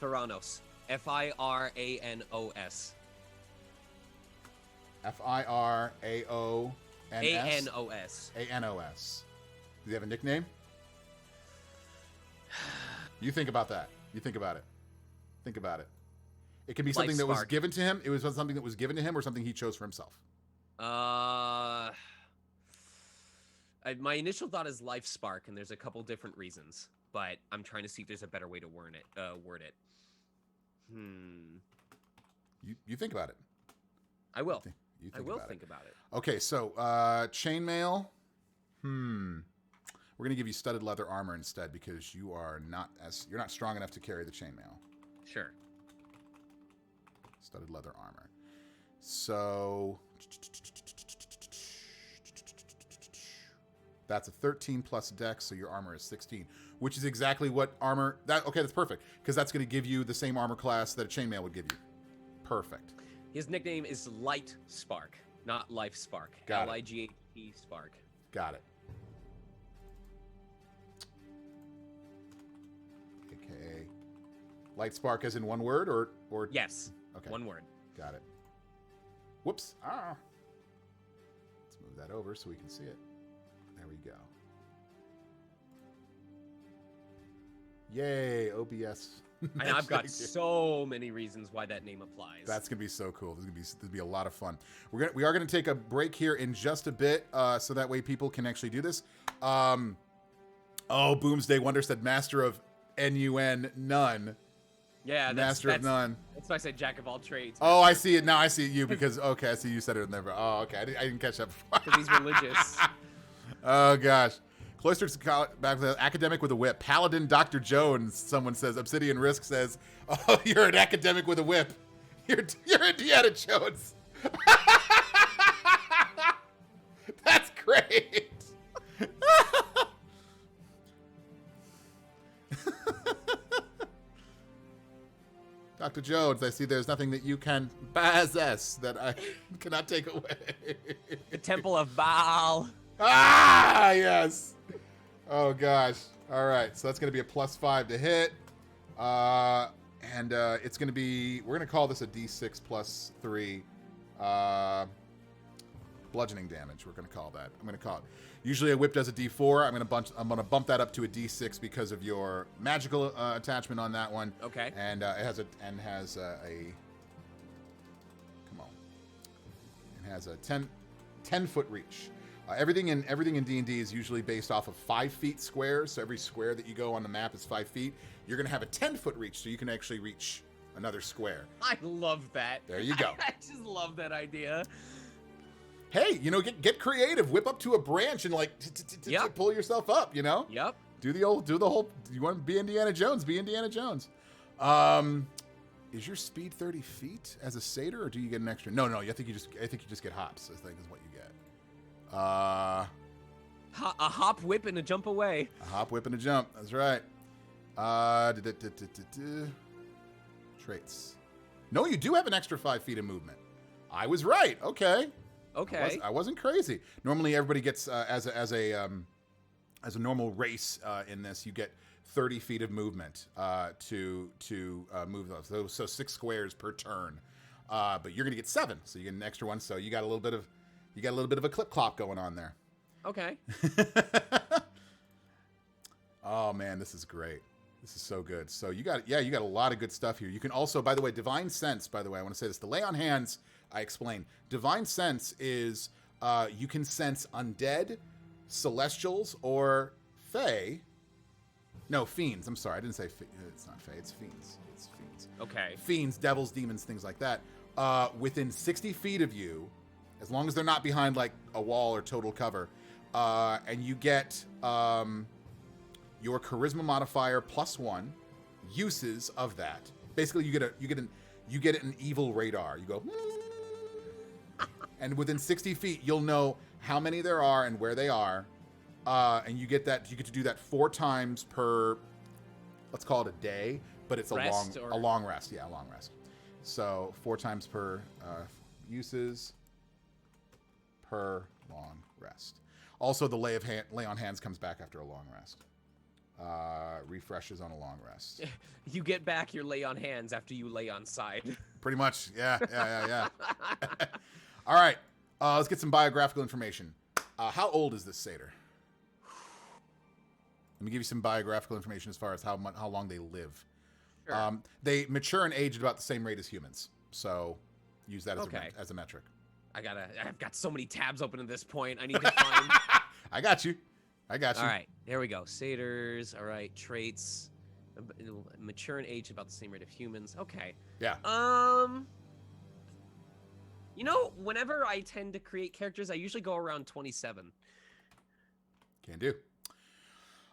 S2: Theranos. Firanos.
S1: Firaoons.
S2: Anos.
S1: Anos. Do you have a nickname? You think about that. You think about it. Think about it. It can be something that was
S2: Spark.
S1: given to him. It was something that was given to him, or something he chose for himself.
S2: My initial thought is Life Spark, and there's a couple different reasons, but I'm trying to see if there's a better way to word it.
S1: You think about it.
S2: I will.
S1: You
S2: I will think about it.
S1: Okay, so chainmail. We're gonna give you studded leather armor instead because you're not strong enough to carry the chainmail.
S2: Sure.
S1: Studded leather armor. So that's a 13 plus dex, so your armor is 16, which is exactly what armor that. Okay, that's perfect because that's gonna give you the same armor class that a chainmail would give you. Perfect.
S2: His nickname is Light Spark, not Life Spark.
S1: Got it.
S2: Light Spark.
S1: Got it. AKA light spark as in one word or
S2: Yes.
S1: Okay.
S2: One word.
S1: Got it. Whoops. Let's move that over so we can see it. There we go. Yay, OBS.
S2: And I've got so many reasons why that name applies.
S1: That's gonna be so cool. This is gonna be a lot of fun. We are gonna take a break here in just a bit, so that way people can actually do this. Boomsday Wonder said Master of NUN none.
S2: Yeah,
S1: Master of none.
S2: That's why I said Jack of all trades.
S1: Oh, I see it now. I see you because okay, I see you said it in there. Oh, okay, I didn't catch that before.
S2: Because he's religious.
S1: Oh gosh. Cloistered back to academic with a whip. Paladin Dr. Jones, someone says. Obsidian Risk says, oh, you're an academic with a whip. You're Indiana Jones. That's great. Dr. Jones, I see there's nothing that you can possess that I cannot take away.
S2: The Temple of Baal.
S1: Ah, yes. Oh, gosh. All right. So that's going to be a +5 to hit. And it's going to be, we're going to call this a D6 +3 bludgeoning damage. We're going to call that. I'm going to call it. Usually a whip does a D4. I'm going to bump that up to a D6 because of your magical attachment on that one.
S2: Okay.
S1: And it has a come on. It has a 10 foot reach. Everything in D&D is usually based off of 5 feet squares. So every square that you go on the map is 5 feet. You're going to have a 10-foot reach, so you can actually reach another square.
S2: I love that.
S1: There you go.
S2: I just love that idea.
S1: Hey, get creative. Whip up to a branch and pull yourself up.
S2: Yep.
S1: Do the whole. You want to be Indiana Jones? Be Indiana Jones. Is your speed 30 feet as a satyr, or do you get an extra? No. I think you just get hops. I think is what you get.
S2: A hop, whip, and a jump away.
S1: A hop, whip, and a jump. That's right. Traits. No, you do have an extra 5 feet of movement. I was right. Okay. I wasn't crazy. Normally, everybody gets as a normal race in this, you get 30 feet of movement to move those. So 6 squares per turn. But you're gonna get 7, so you get an extra one. So you got a little bit of a clip clop going on there.
S2: Okay.
S1: Oh man, this is great. This is so good. So you got a lot of good stuff here. You can also, by the way, Divine Sense, by the way, I want to say this. The Lay on Hands, I explained. Divine Sense is you can sense undead, celestials, or fae. No, fiends. I'm sorry. I didn't say it's not fae. It's fiends. It's fiends.
S2: Okay.
S1: Fiends, devils, demons, things like that. Within 60 feet of you, as long as they're not behind like a wall or total cover, and you get your charisma modifier +1 uses of that. Basically, you get an evil radar. You go, and within 60 feet, you'll know how many there are and where they are, and you get to do that 4 times per, let's call it a day, but it's a long rest. Yeah, a long rest. So 4 times per uses per long rest. Also, the Lay on Hands comes back after a long rest. Refreshes on a long rest.
S2: You get back your Lay on Hands after you lay on side.
S1: Pretty much, yeah. All right, let's get some biographical information. How old is this satyr? Let me give you some biographical information as far as how long they live.
S2: Sure.
S1: They mature and age at about the same rate as humans, so use that as a metric.
S2: I've got so many tabs open at this point. I need to find.
S1: I got you. All
S2: right, there we go. Satyrs. All right, traits. Mature and age about the same rate of humans. Okay.
S1: Yeah.
S2: Whenever I tend to create characters, I usually go around 27.
S1: Can do.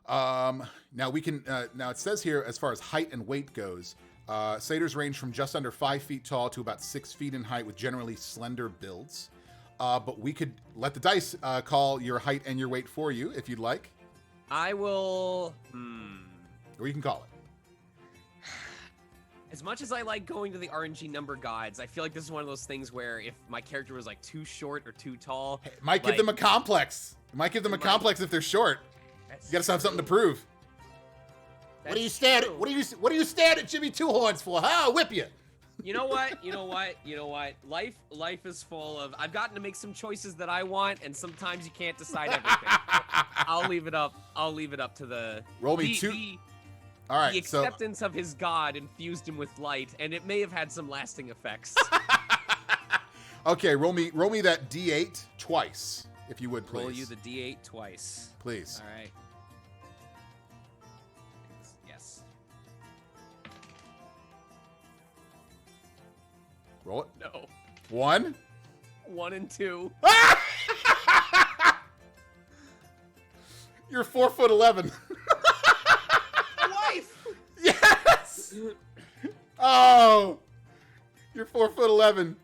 S1: Now we can. Now it says here, as far as height and weight goes, satyrs range from just under 5 feet tall to about 6 feet in height, with generally slender builds. But we could let the dice call your height and your weight for you if you'd like.
S2: I will.
S1: Or you can call it.
S2: As much as I like going to the RNG number gods, I feel like this is one of those things where if my character was like too short or too tall,
S1: it might give them a complex. It might give them a complex if they're short. You gotta have something to prove. What are you staring at Jimmy Two Horns for? Huh? I'll whip you.
S2: You know what? Life is full of. I've gotten to make some choices that I want, and sometimes you can't decide everything. I'll leave it up to the.
S1: Roll me two. All right.
S2: The acceptance of his god infused him with light, and it may have had some lasting effects.
S1: Okay, roll me that D8 twice, if you would, please.
S2: Roll you the D8 twice.
S1: Please.
S2: All right. Yes.
S1: Roll it.
S2: No.
S1: 1.
S2: 1 and 2.
S1: You're 4'11".
S2: Wife.
S1: Yes. Oh. You're 4'11".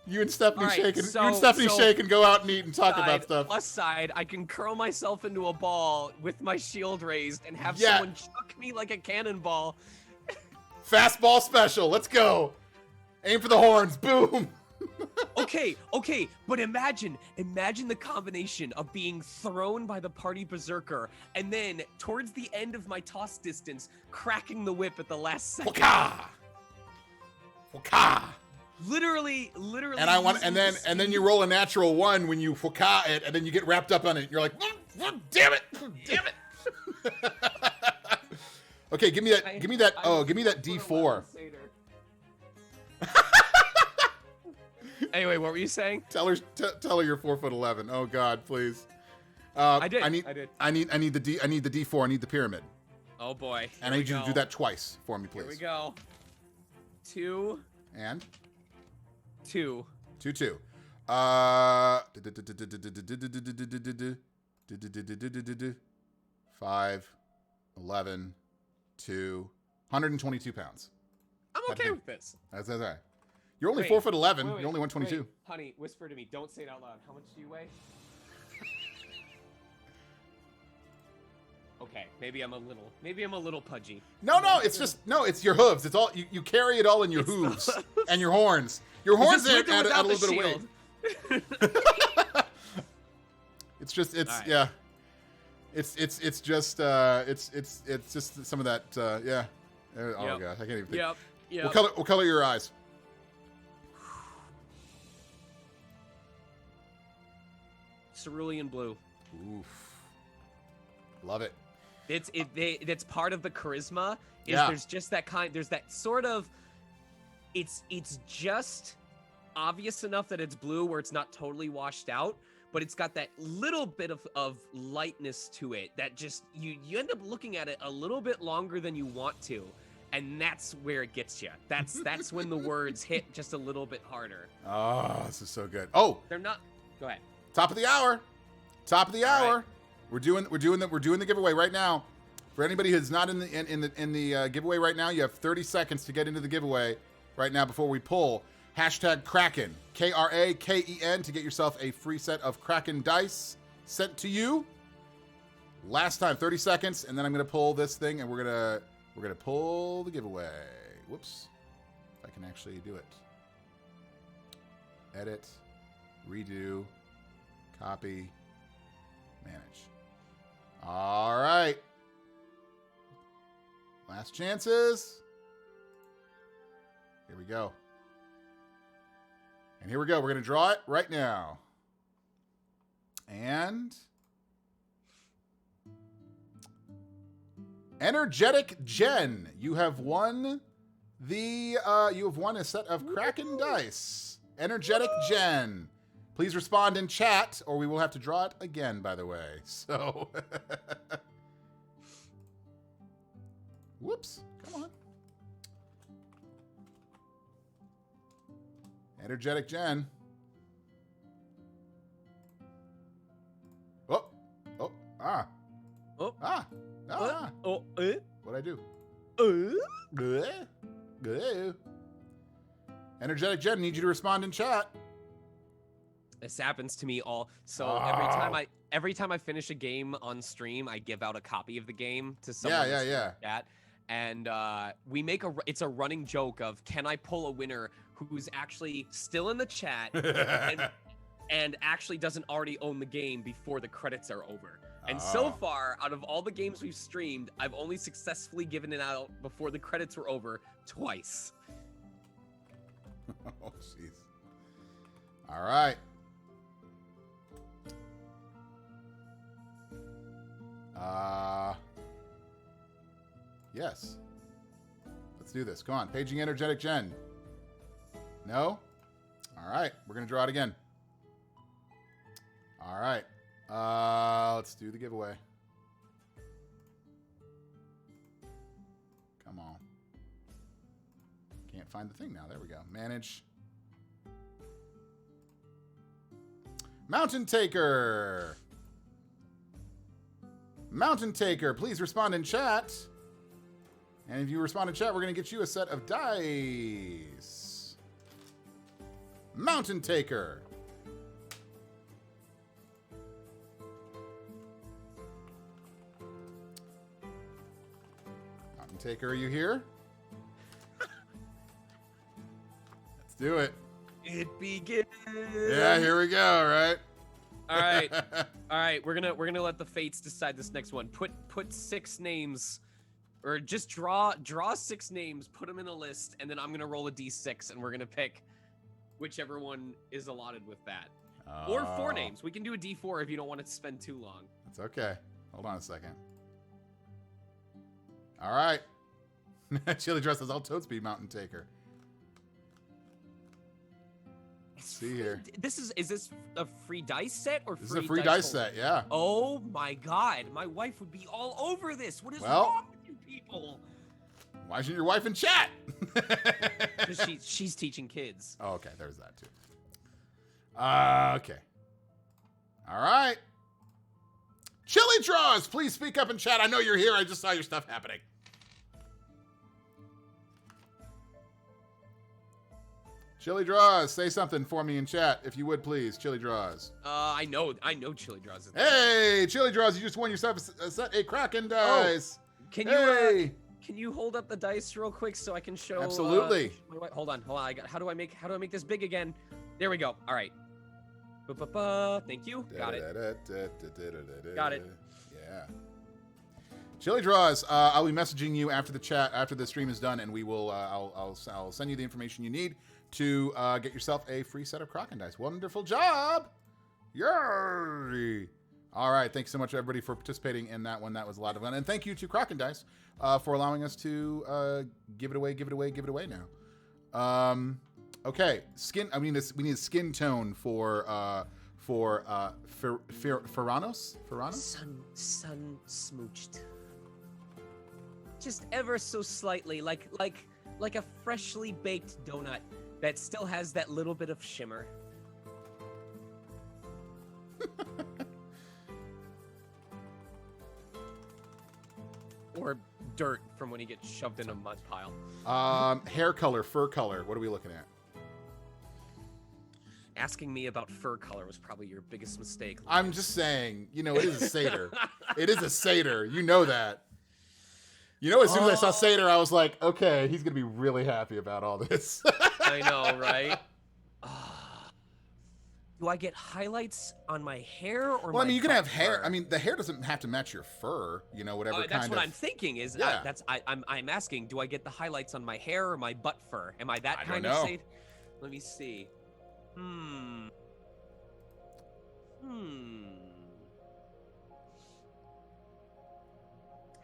S1: You and Stephanie Shake and go out and eat and talk about stuff.
S2: Plus side, I can curl myself into a ball with my shield raised and have someone chuck me like a cannonball.
S1: Fastball special. Let's go. Aim for the horns. Boom.
S2: Okay, but imagine the combination of being thrown by the party berserker and then towards the end of my toss distance, cracking the whip at the last second.
S1: Waka.
S2: Literally.
S1: And then you roll a natural 1 when you fuka it, and then you get wrapped up on it. You're like, damn it. Okay, give me that D4.
S2: Anyway, what were you saying?
S1: Tell her you're 4'11". Oh God, please.
S2: I did.
S1: I need the D4. I need the pyramid.
S2: Oh boy.
S1: And I need you to do that twice for me, please.
S2: Here we go. 2
S1: and
S2: 2.
S1: 2 2. 5, 11, 2, 122 pounds.
S2: I'm okay with this.
S1: That's all right. You're only
S2: Wait,
S1: 4'11".
S2: wait,
S1: You're only 122.
S2: wait. Honey, whisper to me. Don't say it out loud. How much do you weigh? Okay, maybe I'm a little pudgy.
S1: No, it's your hooves. It's all you carry it all in your hooves and your horns. Your horns add a little bit of weight. It's just
S2: right.
S1: yeah. It's just some of that yeah. Oh gosh, I can't even think.
S2: Yep.
S1: What color are your eyes?
S2: Cerulean blue.
S1: Oof. Love it.
S2: That's part of the charisma.
S1: Yeah.
S2: There's just that there's that sort of it's just obvious enough that it's blue where it's not totally washed out, but it's got that little bit of lightness to it that just you end up looking at it a little bit longer than you want to, and that's where it gets you. That's when the words hit just a little bit harder.
S1: Oh, this is so good. Oh,
S2: They're not. Go ahead.
S1: top of the hour. Top of the hour.
S2: right.
S1: We're doing the giveaway right now. For anybody who's not in the giveaway right now, you have 30 seconds to get into the giveaway right now before we pull. Hashtag Kraken, Kraken, to get yourself a free set of Kraken dice sent to you. Last time, 30 seconds, and then I'm gonna pull this thing, and we're gonna pull the giveaway. Whoops, if I can actually do it. Edit, redo, copy, manage. All right. Last chances. Here we go. And here we go. We're going to draw it right now. And Energetic Jen, you have won a set of Kraken dice. Energetic Jen. Please respond in chat, or we will have to draw it again, by the way. So, whoops, come on. Energetic Jen. Oh, ah. What'd I do? Energetic Jen, need you to respond in chat.
S2: This happens to me all. So
S1: Oh.
S2: every time I finish a game on stream, I give out a copy of the game to someone.
S1: Yeah.
S2: Chat, and we make it's a running joke of, can I pull a winner who's actually still in the chat and actually doesn't already own the game before the credits are over. And so far, out of all the games we've streamed, I've only successfully given it out before the credits were over twice.
S1: Oh, jeez. All right. Yes. Let's do this. Come on. Paging Energetic Jen. No? All right. We're going to draw it again. All right. Let's do the giveaway. Come on. Can't find the thing now. There we go. Manage. Mountain Taker. Mountain Taker, please respond in chat. And if you respond in chat, we're going to get you a set of dice. Mountain Taker. Mountain Taker, are you here? Let's do it.
S2: It begins.
S1: Yeah, here we go, right?
S2: All right. All right, we're gonna let the fates decide this next one. Put 6 names, or just draw 6 names, put them in a list, and then I'm gonna roll a d6, and we're gonna pick whichever one is allotted with that. Or 4 names. We can do a d4 if you don't want to spend too long.
S1: That's okay. Hold on a second. All right. Chili Dress says, I'll totes be Mountain Taker. see here.
S2: Is this a free dice set or
S1: This
S2: free?
S1: is a free dice
S2: holder?
S1: set, yeah.
S2: Oh my God, my wife would be all over this. What is
S1: Well-
S2: wrong with you people?
S1: Why isn't your wife in chat?
S2: 'Cause she's teaching kids.
S1: Oh, okay, there's that too. Okay. All right. Chili Draws, please speak up in chat. I know you're here. I just saw your stuff happening. Chili Draws, say something for me in chat, if you would, please. Chili Draws.
S2: I know Chili Draws is
S1: Hey, Chili Draws, you just won yourself a set a Kraken dice.
S2: Can you
S1: Hey.
S2: can you hold up the dice real quick so I can show?
S1: Absolutely.
S2: My wife? Hold on. How do I make this big again? There we go. All right. Ba-ba-ba. Thank you. Got it. Got it.
S1: Yeah. Chili Draws, I'll be messaging you after the chat, after the stream is done, and we will. I'll send you the information you need to get yourself a free set of Kraken dice. Wonderful job! Yay! All right, thanks so much everybody for participating in that one. That was a lot of fun, and thank you to Kraken Dice for allowing us to give it away now. Okay, skin. I mean, we need a skin tone for Ferranos.
S2: Sun smooched. Just ever so slightly, like a freshly baked donut that still has that little bit of shimmer. Or dirt from when he gets shoved in a mud pile.
S1: Hair color, fur color. What are we looking at?
S2: Asking me about fur color was probably your biggest mistake.
S1: I'm just saying, it is a satyr. It is a satyr. You know that. As soon as I saw satyr, I was like, okay, he's gonna be really happy about all this.
S2: I know, right? Do I get highlights on my hair or?
S1: Well, I mean, you can have hair.
S2: fur?
S1: I mean, the hair doesn't have to match your fur. Whatever kind of.
S2: That's what I'm thinking. Is
S1: Yeah.
S2: I'm asking. Do I get the highlights on my hair or my butt fur? Am I that
S1: I
S2: kind
S1: don't
S2: of
S1: know.
S2: satyr? Let me see.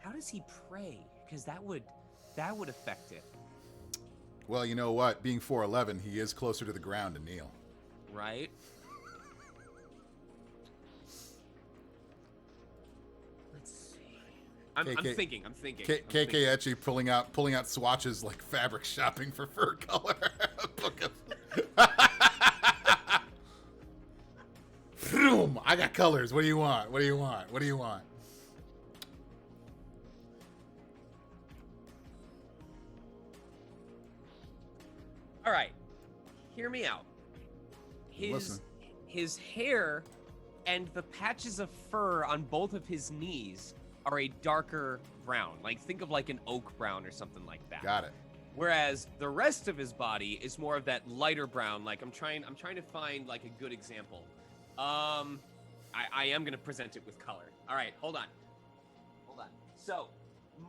S2: How does he pray? Because that would affect it,
S1: Well, you know what? Being 4'11", he is closer to the ground to kneel.
S2: right? Let's see. I'm thinking.
S1: KK actually pulling out swatches like fabric shopping for fur color. Book of. Vroom, I got colors. What do you want? What do you want? What do you want?
S2: All right, hear me out.
S1: Listen.
S2: His hair and the patches of fur on both of his knees are a darker brown. Like think of like an oak brown or something like that.
S1: Got it.
S2: Whereas the rest of his body is more of that lighter brown. Like I'm trying to find like a good example. I am gonna present it with color. All right, hold on. So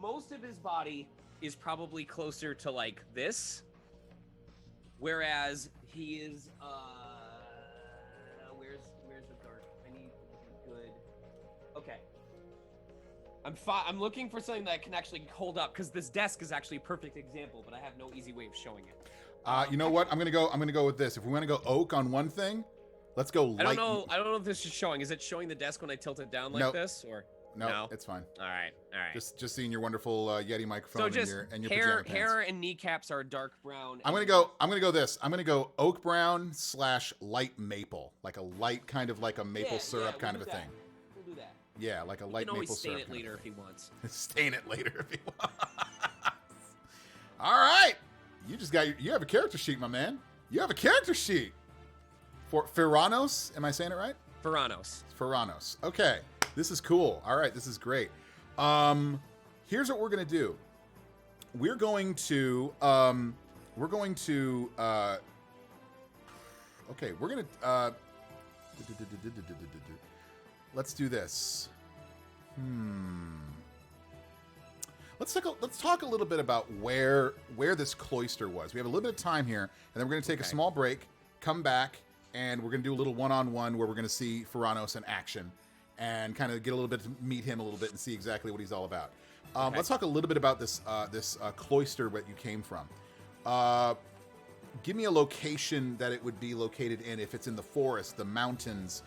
S2: most of his body is probably closer to like this. Whereas he is, where's the dark? I need good. Okay. I'm looking for something that can actually hold up because this desk is actually a perfect example, but I have no easy way of showing it.
S1: You know what? I'm gonna go with this. If we want to go oak on one thing, let's go light.
S2: I don't know if this is showing. Is it showing the desk when I tilt it down like
S1: Nope.
S2: this, or
S1: No, it's fine.
S2: All right.
S1: Just seeing your wonderful Yeti microphone
S2: So just
S1: and your
S2: hair,
S1: pajama pants.
S2: hair and kneecaps are dark brown.
S1: I'm gonna go this. I'm gonna go oak brown / light maple, like a light kind of like a maple syrup kind of a thing.
S2: We'll do that.
S1: Yeah, like a
S2: He
S1: light
S2: can always
S1: maple
S2: stain
S1: syrup.
S2: it later if he wants.
S1: Stain it later if he wants. All right, you have a character sheet, my man. You have a character sheet for Ferranos. Am I saying it right?
S2: Ferranos.
S1: Okay, this is cool. All right, this is great. Here's what we're gonna do. We're going to let's do this. Let's talk a little bit about where this cloister was. We have a little bit of time here, and then we're going to take a small break, come back, and we're going to do a little one-on-one where we're going to see Ferranos in action and kind of get a little bit to meet him a little bit and see exactly what he's all about. Let's talk a little bit about this cloister that you came from. give me a location that it would be located in. If it's in the forest, the mountains,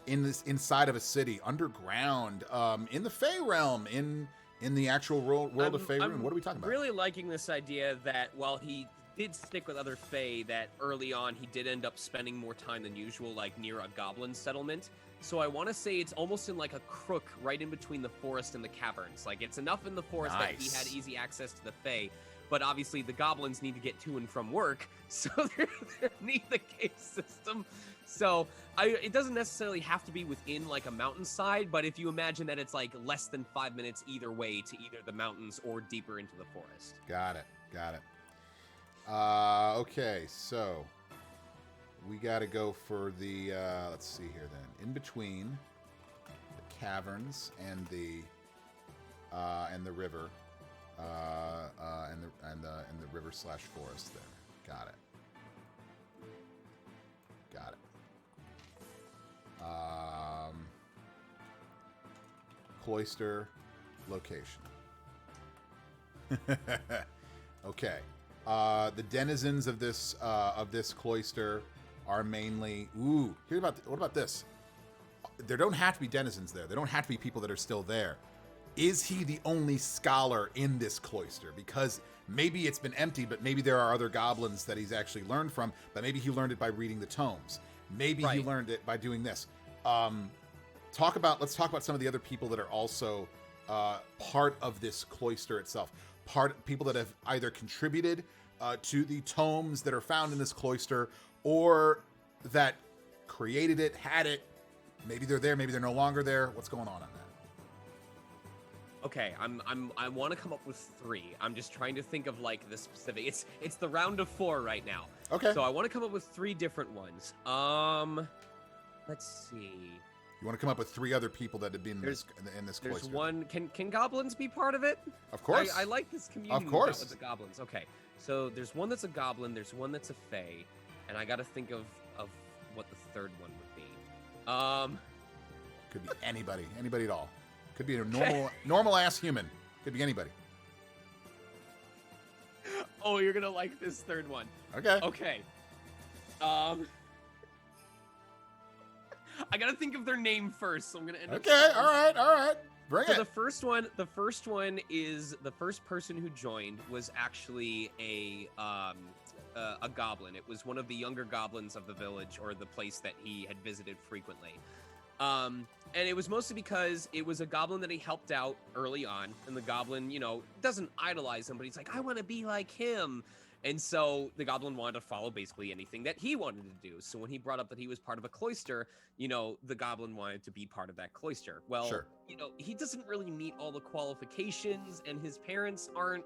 S1: inside of a city, underground, in the Fey realm, in the actual world of Faerun. What are we talking about?
S2: Really liking this idea that while he did stick with other Fae, that early on he did end up spending more time than usual, like near a goblin settlement. So I want to say it's almost in like a crook right in between the forest and the caverns. Like it's enough in the forest that he had easy access to the Fae, but obviously the goblins need to get to and from work, so they need the cave system. So it doesn't necessarily have to be within like a mountainside, but if you imagine that it's like less than 5 minutes either way to either the mountains or deeper into the forest.
S1: Got it. Okay, so we got to go for the let's see here then. In between the caverns and the river, and the river / forest there. Got it. Cloister location. Okay. The denizens of this cloister are mainly. What about this? There don't have to be denizens there. There don't have to be people that are still there. Is he the only scholar in this cloister? Because maybe it's been empty, but maybe there are other goblins that he's actually learned from. But maybe he learned it by reading the tomes. Maybe he learned it by doing this. Let's talk about some of the other people that are also part of this cloister itself. People that have either contributed to the tomes that are found in this cloister, or that created it, had it. Maybe they're there, maybe they're no longer there. What's going on that?
S2: Okay, I want to come up with 3. I'm just trying to think of like the specific. It's the round of 4 right now.
S1: Okay.
S2: So I want to come up with 3 different ones. Let's see.
S1: You want to come up with 3 other people that have been in this cloister?
S2: There's one. Can goblins be part of it?
S1: Of course.
S2: I like this community.
S1: Of course.
S2: With the goblins. Okay. So there's one that's a goblin. There's one that's a fae, and I got to think of what the third one would be.
S1: Could be anybody at all. Could be a normal ass human. Could be anybody.
S2: Oh, you're gonna like this third one.
S1: Okay.
S2: Okay. I gotta think of their name first, so I'm gonna end up.
S1: Okay. All right. Bring it.
S2: The first one is the first person who joined was actually a goblin. It was one of the younger goblins of the village or the place that he had visited frequently. And it was mostly because it was a goblin that he helped out early on, and the goblin, doesn't idolize him, but he's like, I want to be like him. And so the goblin wanted to follow basically anything that he wanted to do. So when he brought up that he was part of a cloister, the goblin wanted to be part of that cloister. Well,
S1: sure.
S2: He doesn't really meet all the qualifications, and his parents aren't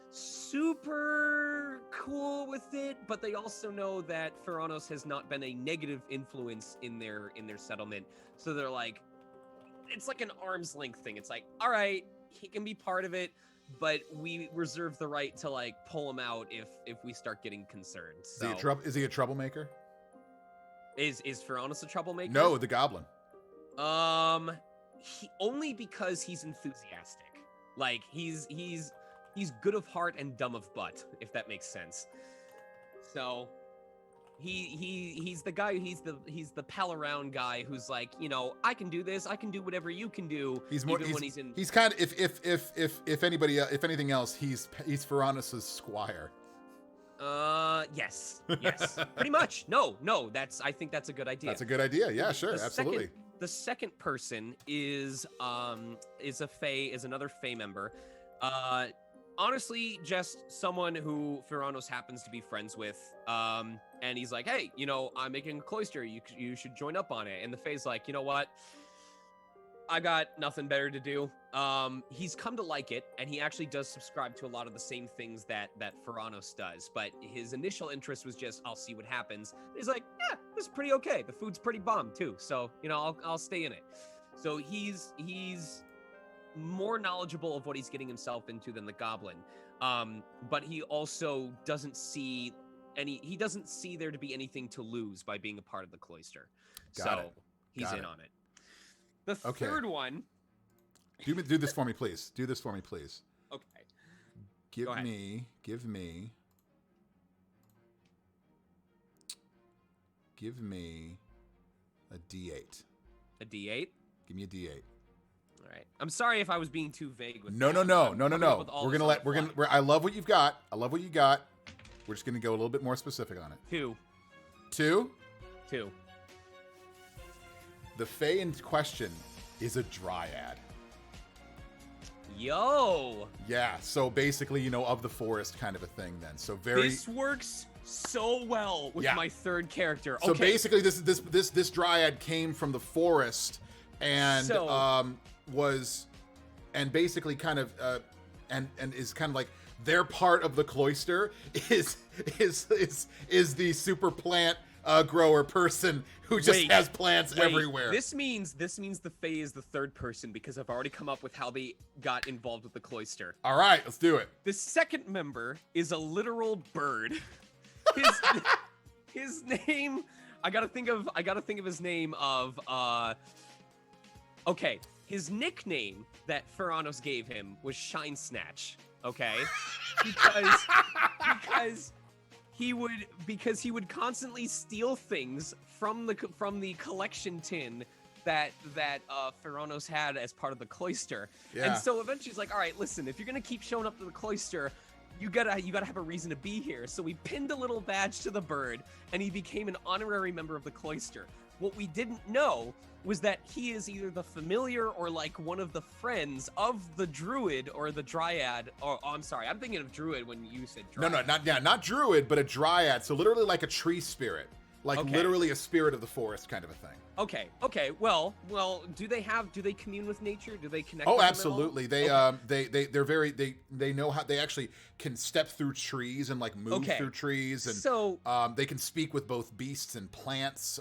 S2: super cool with it, but they also know that Ferranos has not been a negative influence in their settlement. So they're like, it's like an arm's length thing. It's like, all right, he can be part of it, but we reserve the right to like pull him out if we start getting concerned. So,
S1: is he a troublemaker?
S2: Is Ferranos a troublemaker?
S1: No, the goblin.
S2: Only because he's enthusiastic. Like he's good of heart and dumb of butt, if that makes sense. So he's the guy. He's the pal around guy who's like, I can do this. I can do whatever you can do.
S1: He's more.
S2: Even when he's in.
S1: He's kind of if anything else, he's Ferranos' squire.
S2: Yes, pretty much. No. I think that's a good idea.
S1: That's a good idea. Yeah, sure, absolutely.
S2: The second person is another Fae member. Honestly, just someone who Ferranos happens to be friends with. And he's like, hey, I'm making a cloister. You should join up on it. And the Fae's like, you know what? I got nothing better to do. He's come to like it, and he actually does subscribe to a lot of the same things that Ferranos does. But his initial interest was just, I'll see what happens. He's like, yeah, this is pretty okay. The food's pretty bomb too. So, I'll stay in it. So he's more knowledgeable of what he's getting himself into than the goblin. But he also doesn't see there to be anything to lose by being a part of the cloister. He's in on it. The third one.
S1: Do this for me, please.
S2: Okay.
S1: Give me give me a D8.
S2: A D8.
S1: Give me a D8.
S2: All right. I'm sorry if I was being too vague with
S1: No.
S2: that. I'm coming up with all this on the fly.
S1: I love what you've got. We're just gonna go a little bit more specific on it.
S2: 2.
S1: 2.
S2: 2.
S1: The Fae in question is a dryad.
S2: Yo.
S1: Yeah. So basically, of the forest kind of a thing. Then. So very.
S2: This works so well with my third character.
S1: So
S2: okay.
S1: basically, this dryad came from the forest, and was, and basically kind of and is kind of like their part of the cloister is the super plant grower person who just has plants everywhere.
S2: This means the Fae is the third person because I've already come up with how they got involved with the cloister.
S1: All right, let's do it.
S2: The second member is a literal bird. His name, I gotta think of his name of okay. His nickname that Ferranos gave him was Shine Snatch. Okay, because he would constantly steal things from the collection tin that Ferranos had as part of the cloister.
S1: Yeah.
S2: And so eventually he's like, all right, listen, if you're gonna keep showing up to the cloister, you gotta have a reason to be here. So we pinned a little badge to the bird, and he became an honorary member of the cloister. What we didn't know was that he is either the familiar or like one of the friends of the druid or the dryad. Oh, I'm sorry, I'm thinking of druid when you said dryad.
S1: Not druid, but a dryad. So literally like a tree spirit, literally a spirit of the forest kind of a thing.
S2: Okay. Well, do they commune with nature? Do they connect?
S1: Oh,
S2: with
S1: absolutely.
S2: Them at all?
S1: They know how they actually can step through trees and like move through trees, and
S2: so
S1: they can speak with both beasts and plants.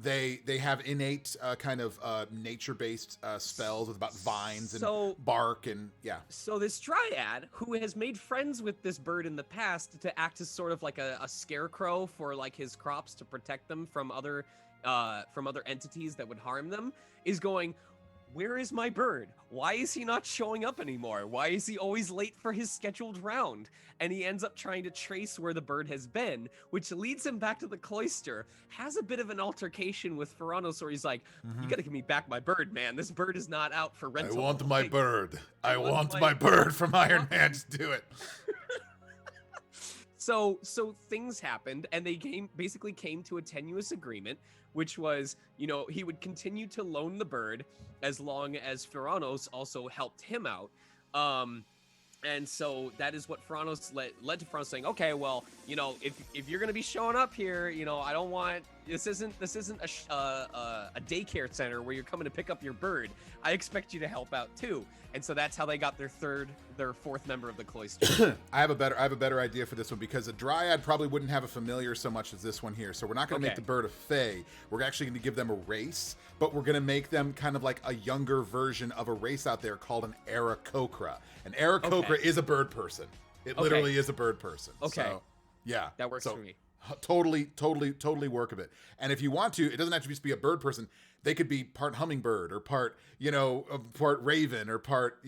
S1: They have innate kind of nature-based spells about vines and bark and
S2: So this dryad, who has made friends with this bird in the past to act as sort of like a scarecrow for like his crops to protect them from other entities that would harm them, is going, where is my bird? Why is he not showing up anymore? Why is he always late for his scheduled round? And he ends up trying to trace where the bird has been, which leads him back to the cloister, has a bit of an altercation with Ferranos where he's like, you gotta give me back my bird, man. This bird is not out for rental.
S1: I want my bird. I want my bird from Iron Man. Just do it.
S2: So things happened, and they basically came to a tenuous agreement, which was, he would continue to loan the bird as long as Ferranos also helped him out. And so that is what Ferranos led to Ferranos saying, okay, well, if you're gonna be showing up here, I don't want this isn't a daycare center where you're coming to pick up your bird. I expect you to help out too. And so that's how they got their fourth member of the cloister.
S1: I have a better idea for this one, because a dryad probably wouldn't have a familiar so much as this one here. So we're not going to make the bird a fae. We're actually going to give them a race, but we're going to make them kind of like a younger version of a race out there called an Aarakocra. An Aarakocra is a bird person. It literally is a bird person.
S2: Okay.
S1: So, yeah.
S2: That works for me.
S1: Totally work of it. And if you want to, it doesn't have to just be a bird person. They could be part hummingbird or part raven or part,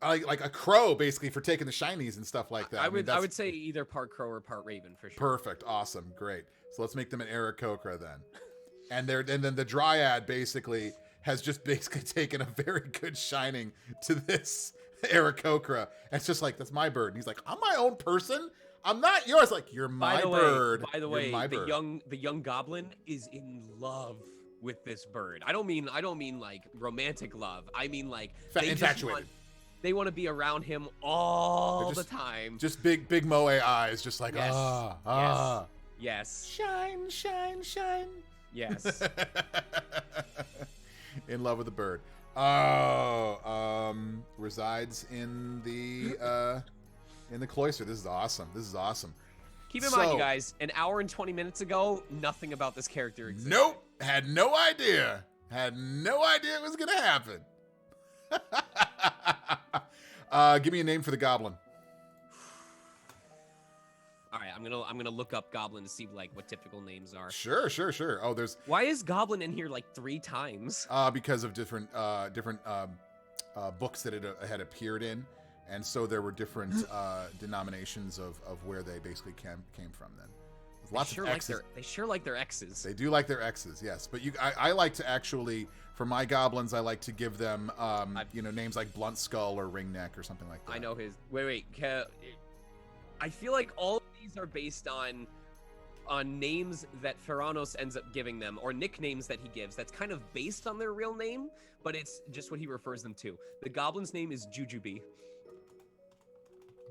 S1: like a crow, basically, for taking the shinies and stuff like that.
S2: I would say either part crow or part raven for sure.
S1: Perfect. Awesome. Great. So let's make them an Aarakocra then. And then the dryad basically has just basically taken a very good shining to this Aarakocra. And it's just like, that's my bird. And he's like, I'm my own person. I'm not yours. Like, you're my bird.
S2: By the way, the young goblin is in love with this bird. I don't mean like romantic love. I mean like
S1: infatuated.
S2: They want to be around him all the time.
S1: Just big moe eyes, just like
S2: Yes.
S1: Shine, shine, shine.
S2: Yes.
S1: In love with the bird. Resides in the cloister. This is awesome.
S2: Keep in mind, you guys, an hour and 20 minutes ago, nothing about this character existed.
S1: Nope. Had no idea it was gonna happen. Give me a name for the goblin.
S2: All right, I'm gonna look up goblin to see like what typical names are.
S1: Sure. Oh,
S2: why is goblin in here like 3 times?
S1: Because of different books that it had appeared in. And so there were different denominations of where they basically came from then. Lots of X's.
S2: They sure like their X's.
S1: They do like their X's, yes. But I like to actually, for my goblins, I like to give them, names like Blunt Skull or Ringneck or something like that.
S2: I know his. Wait. I feel like all of these are based on names that Ferranos ends up giving them, or nicknames that he gives. That's kind of based on their real name, but it's just what he refers them to. The goblin's name is Jujube.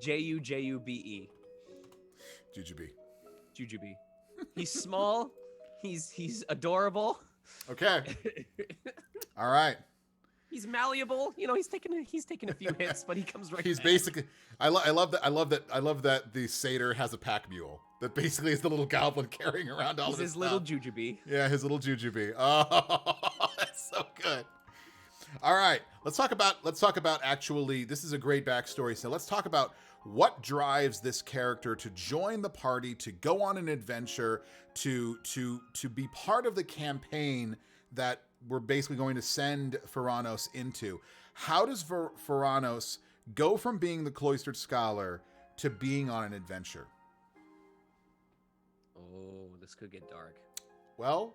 S2: Jujube. Jujube. He's small. He's adorable.
S1: Okay. All right.
S2: He's malleable. He's taking a few hits, but he comes right.
S1: He's
S2: back.
S1: basically. I love that the satyr has a pack mule that basically is the little goblin carrying around all of his
S2: little Jujube.
S1: Yeah, his little Jujube. Oh, that's so good. All right, let's talk about actually. This is a great backstory. So let's talk about what drives this character to join the party, to go on an adventure, to be part of the campaign that we're basically going to send Ferranos into. How does Ferranos go from being the cloistered scholar to being on an adventure?
S2: Oh, this could get dark.
S1: Well,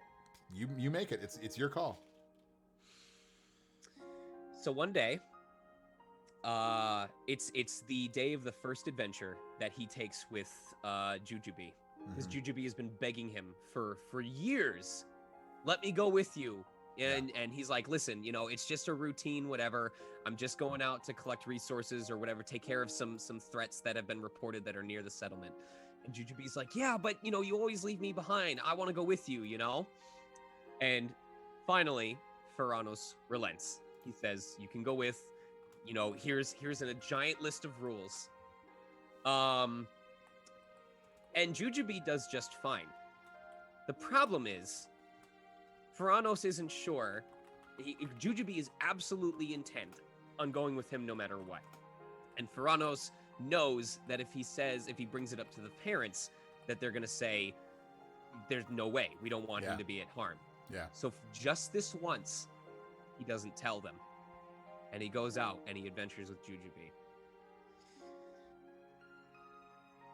S1: you make it. It's your call.
S2: So one day, it's the day of the first adventure that he takes with Jujube. Because Jujube has been begging him for years, let me go with you. And he's like, listen, it's just a routine, whatever. I'm just going out to collect resources or whatever, take care of some threats that have been reported that are near the settlement. And Jujube's like, yeah, but you always leave me behind. I want to go with you, And finally, Ferranos relents. He says, you can go with, here's a giant list of rules. And Jujube does just fine. The problem is, Ferranos isn't sure. Jujube is absolutely intent on going with him no matter what. And Ferranos knows that if he brings it up to the parents, that they're going to say, there's no way. We don't want him to be at harm.
S1: Yeah.
S2: So just this once, he doesn't tell them. And he goes out and he adventures with Jujube.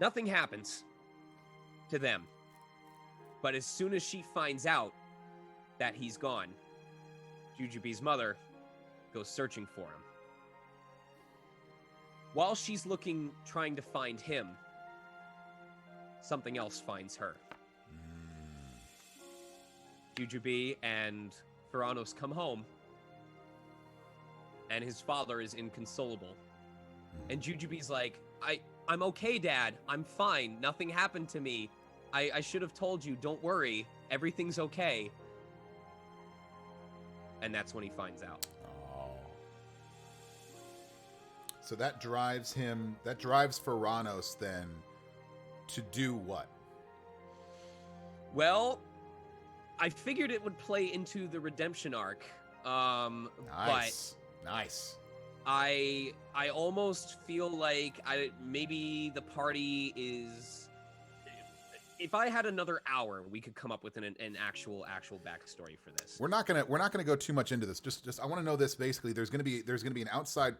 S2: Nothing happens to them. But as soon as she finds out that he's gone, Jujube's mother goes searching for him. While she's trying to find him, something else finds her. Jujube and Ferranos come home, and his father is inconsolable. And Jujube's like, I'm okay, Dad. I'm fine. Nothing happened to me. I should have told you. Don't worry. Everything's okay. And that's when he finds out.
S1: Oh. So that drives Ferranos then to do what?
S2: Well, I figured it would play into the redemption arc.
S1: Nice.
S2: I almost feel like maybe the party is. If I had another hour, we could come up with an actual backstory for this.
S1: We're not gonna go too much into this. Just I want to know this. Basically, there's gonna be an outside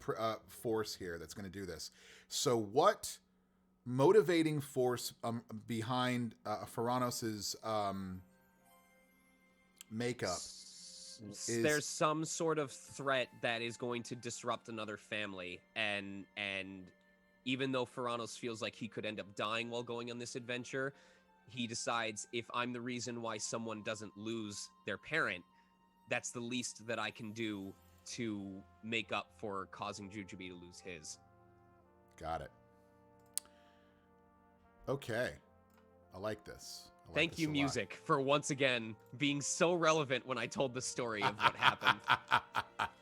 S1: force here that's gonna do this. So what motivating force behind Ferranos's makeup?
S2: There's some sort of threat that is going to disrupt another family, and even though Ferranos feels like he could end up dying while going on this adventure, he decides, if I'm the reason why someone doesn't lose their parent, that's the least that I can do to make up for causing Jujube to lose his.
S1: Got it. Okay. I like this.
S2: Thank you, music, for once again being so relevant when I told the story of what happened.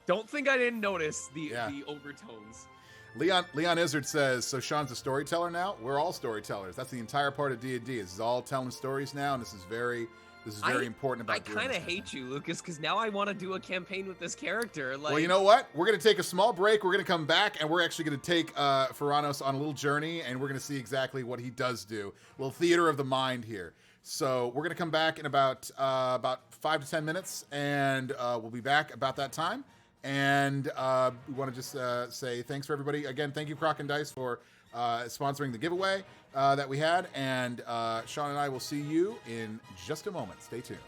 S2: Don't think I didn't notice the overtones.
S1: Leon Izzard says, so Sean's a storyteller now? We're all storytellers. That's the entire part of D&D. This is all telling stories now, and this is very important about doing this.
S2: I kind of hate you, Lucas, because now I want to do a campaign with this character.
S1: Well, you know what? We're going to take a small break. We're going to come back, and we're actually going to take Ferranos on a little journey, and we're going to see exactly what he does do. A little theater of the mind here. So we're going to come back in about 5 to 10 minutes, and we'll be back about that time. And we want to just say thanks for everybody. Again, thank you, Croc and Dice, for sponsoring the giveaway that we had. And Sean and I will see you in just a moment. Stay tuned.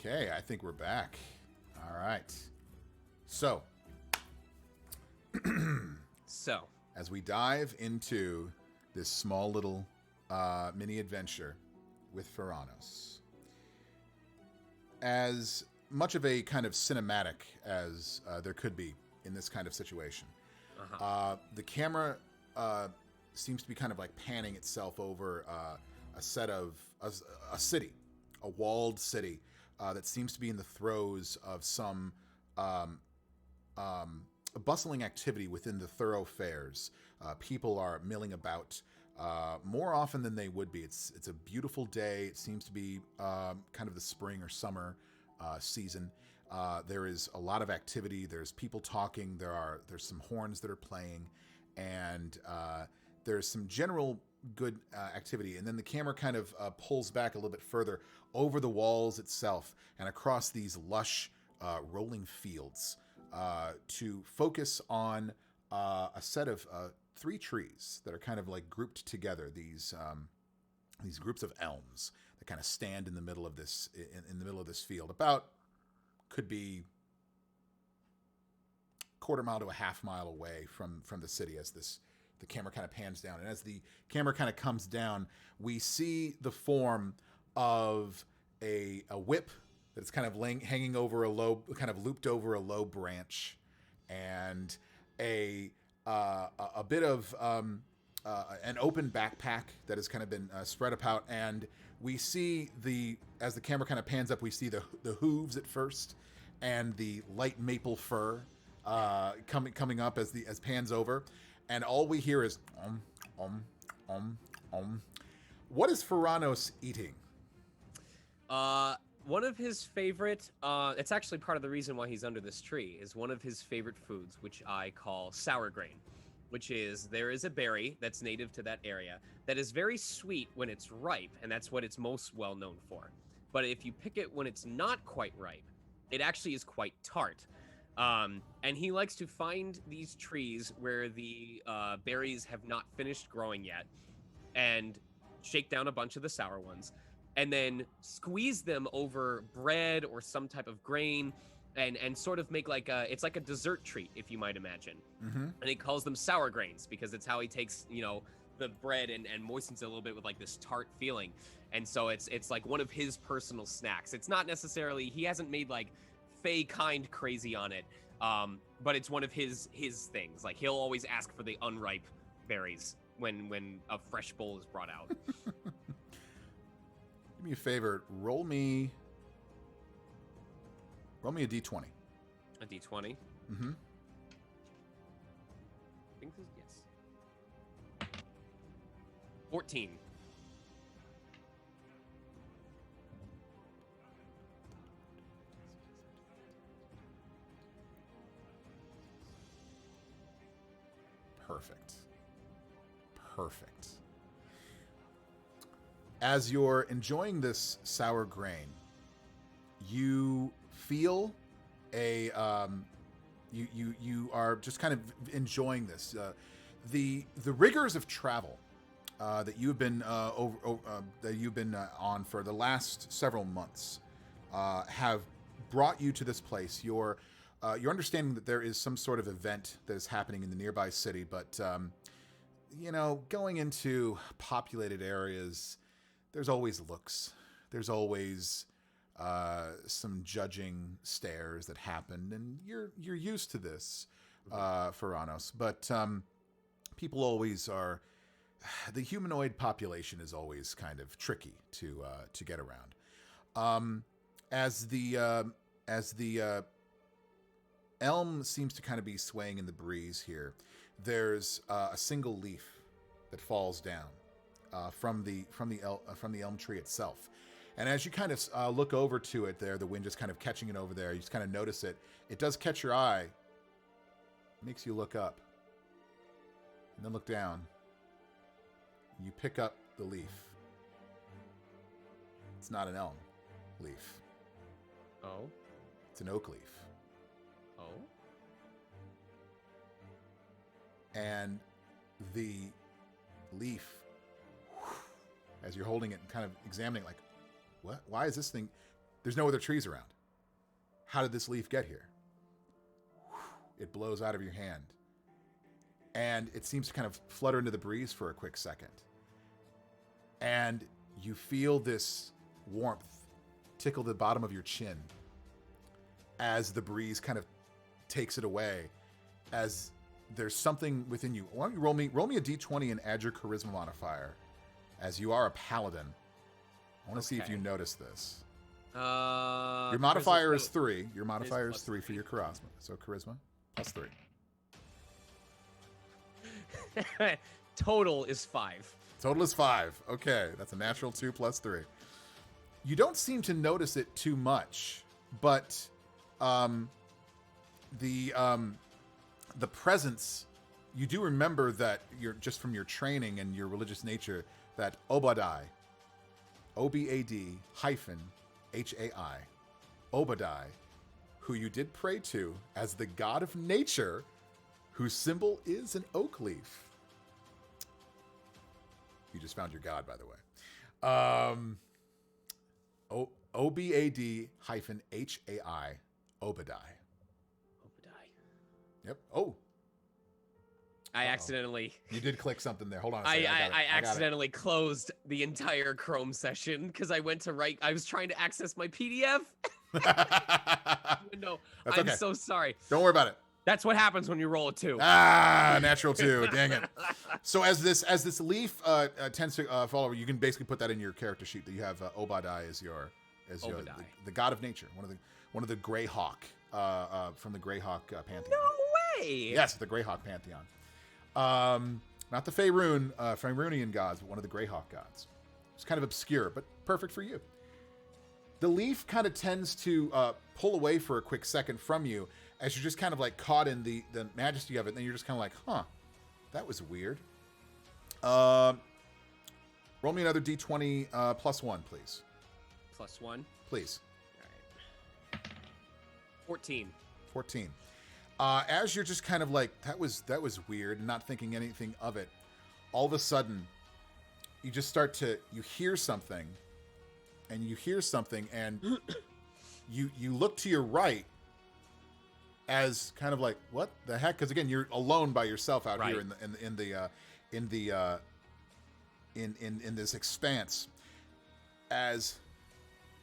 S1: Okay, I think we're back. All right. So,
S2: So,
S1: as we dive into this small little mini adventure with Ferranos, as much of a kind of cinematic as there could be in this kind of situation, the camera seems to be kind of like panning itself over a set of a city, a walled city that seems to be in the throes of some bustling activity within the thoroughfares. People are milling about more often than they would be. It's a beautiful day. It seems to be kind of the spring or summer season. There is a lot of activity. There's people talking. There's some horns that are playing, and there's some general good activity. And then the camera kind of pulls back a little bit further over the walls itself and across these lush rolling fields to focus on a set of 3 trees that are kind of like grouped together. These groups of elms that kind of stand in the middle of this in the middle of this field. About could be quarter mile to a half mile away from the city as the camera kind of pans down. And as the camera kind of comes down, we see the form of a whip that's kind of hanging over kind of looped over a low branch, and a bit of an open backpack that has kind of been spread about. And we see as the camera kind of pans up, we see the hooves at first, and the light maple fur coming up as pans over, and all we hear is What is Ferranos eating?
S2: One of his favorite, it's actually part of the reason why he's under this tree, is one of his favorite foods, which I call sour grain, which is, there is a berry that's native to that area that is very sweet when it's ripe, and that's what it's most well known for. But if you pick it when it's not quite ripe, it actually is quite tart. And he likes to find these trees where the berries have not finished growing yet, and shake down a bunch of the sour ones, and then squeeze them over bread or some type of grain, and sort of make it's like a dessert treat, if you might imagine.
S1: Mm-hmm.
S2: And he calls them sour grains because it's how he takes, the bread and moistens it a little bit with like this tart feeling. And so it's like one of his personal snacks. It's not necessarily, he hasn't made like Fey kind crazy on it, but it's one of his things. Like, he'll always ask for the unripe berries when a fresh bowl is brought out.
S1: Do me a favor, roll me a d20.
S2: A d20?
S1: Mm-hmm.
S2: I think this, yes. 14.
S1: Perfect. As you're enjoying this sour grain, you feel you are just kind of enjoying this. The rigors of travel that you've been on for the last several months have brought you to this place. You're understanding that there is some sort of event that is happening in the nearby city, but going into populated areas, there's always looks. There's always some judging stares that happen, and you're used to this, Ferranos. But people always are. The humanoid population is always kind of tricky to get around. As the elm seems to kind of be swaying in the breeze here, there's a single leaf that falls down from the elm tree itself. And as you kind of look over to it there, the wind just kind of catching it over there, you just kind of notice it. It does catch your eye. It makes you look up. And then look down. You pick up the leaf. It's not an elm leaf.
S2: Oh?
S1: It's an oak leaf.
S2: Oh?
S1: And the leaf, as you're holding it and kind of examining, like, what? Why is this thing? There's no other trees around. How did this leaf get here? It blows out of your hand. And it seems to kind of flutter into the breeze for a quick second. And you feel this warmth tickle the bottom of your chin as the breeze kind of takes it away, as there's something within you. Why don't you roll me a d20 and add your charisma modifier, as you are a paladin. I want to see if you notice this. Your modifier is 3. Your modifier is 3 for your charisma. So charisma plus 3.
S2: Total is 5.
S1: Total is 5. Okay, that's a natural 2 plus 3. You don't seem to notice it too much, but the presence, you do remember that you're just from your training and your religious nature that Obadai, OBAD hyphen HAI, Obadai, who you did pray to as the god of nature, whose symbol is an oak leaf. You just found your god, by the way. OBAD hyphen HAI, Obadai. Yep. Oh.
S2: I accidentally...
S1: You did click something there. Hold on a second.
S2: I accidentally closed the entire Chrome session because I went to write... I was trying to access my PDF. No,
S1: That's
S2: I'm
S1: okay.
S2: so sorry.
S1: Don't worry about it.
S2: That's what happens when you roll a 2.
S1: Natural 2. Dang it. So as this leaf tends to follow, you can basically put that in your character sheet that you have Obadai as your the god of nature, one of the Greyhawk from the Greyhawk pantheon.
S2: No way.
S1: Yes, the Greyhawk pantheon. Not the Faerunian gods, but one of the Greyhawk gods. It's kind of obscure, but perfect for you. The leaf kind of tends to pull away for a quick second from you as you're just kind of like caught in the majesty of it, and then you're just kind of like, huh, that was weird. Roll me another d20 plus 1, please.
S2: Plus 1?
S1: Please.
S2: All right. 14.
S1: 14. As you're just kind of like, that was weird, and not thinking anything of it, all of a sudden, you just start to, you hear something, and you look to your right as kind of like, what the heck? Because again, you're alone by yourself out here in this expanse. As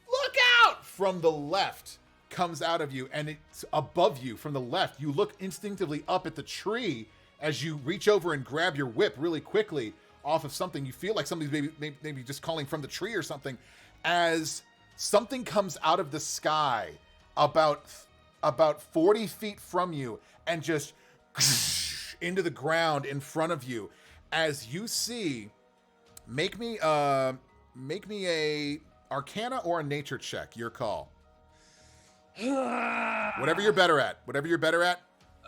S1: look out from the left comes out of you, and it's above you from the left. You look instinctively up at the tree as you reach over and grab your whip really quickly off of something. You feel like somebody's maybe just calling from the tree or something, as something comes out of the sky about 40 feet from you and just into the ground in front of you. As you see, make me a Arcana or a Nature check. Your call. Whatever you're better at.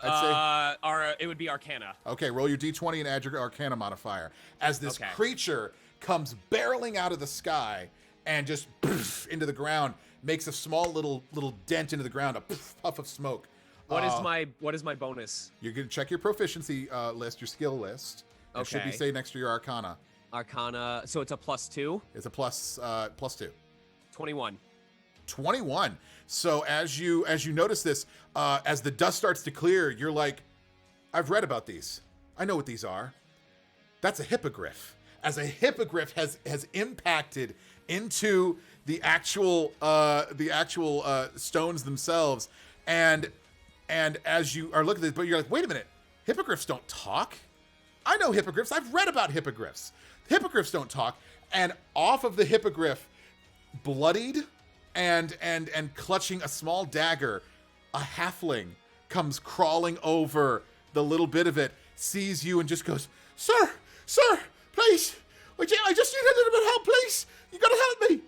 S1: I'd say.
S2: It would be Arcana.
S1: Okay, roll your d20 and add your Arcana modifier. As this creature comes barreling out of the sky and just into the ground, makes a small little dent into the ground, a puff of smoke.
S2: What is my bonus?
S1: You're gonna check your proficiency list, your skill list. It should be say next to your Arcana.
S2: Arcana, so it's a +2?
S1: It's a plus 2.
S2: 21.
S1: 21. So as you notice this, as the dust starts to clear, you're like, I've read about these. I know what these are. That's a hippogriff. As a hippogriff has impacted into the actual stones themselves, and as you are looking at this, but you're like, wait a minute, hippogriffs don't talk. I know hippogriffs. I've read about hippogriffs. Hippogriffs don't talk. And off of the hippogriff, bloodied and clutching a small dagger, a halfling comes crawling over the little bit of it, sees you, and just goes, Sir, please, I just need a little bit of help, please. You gotta help me.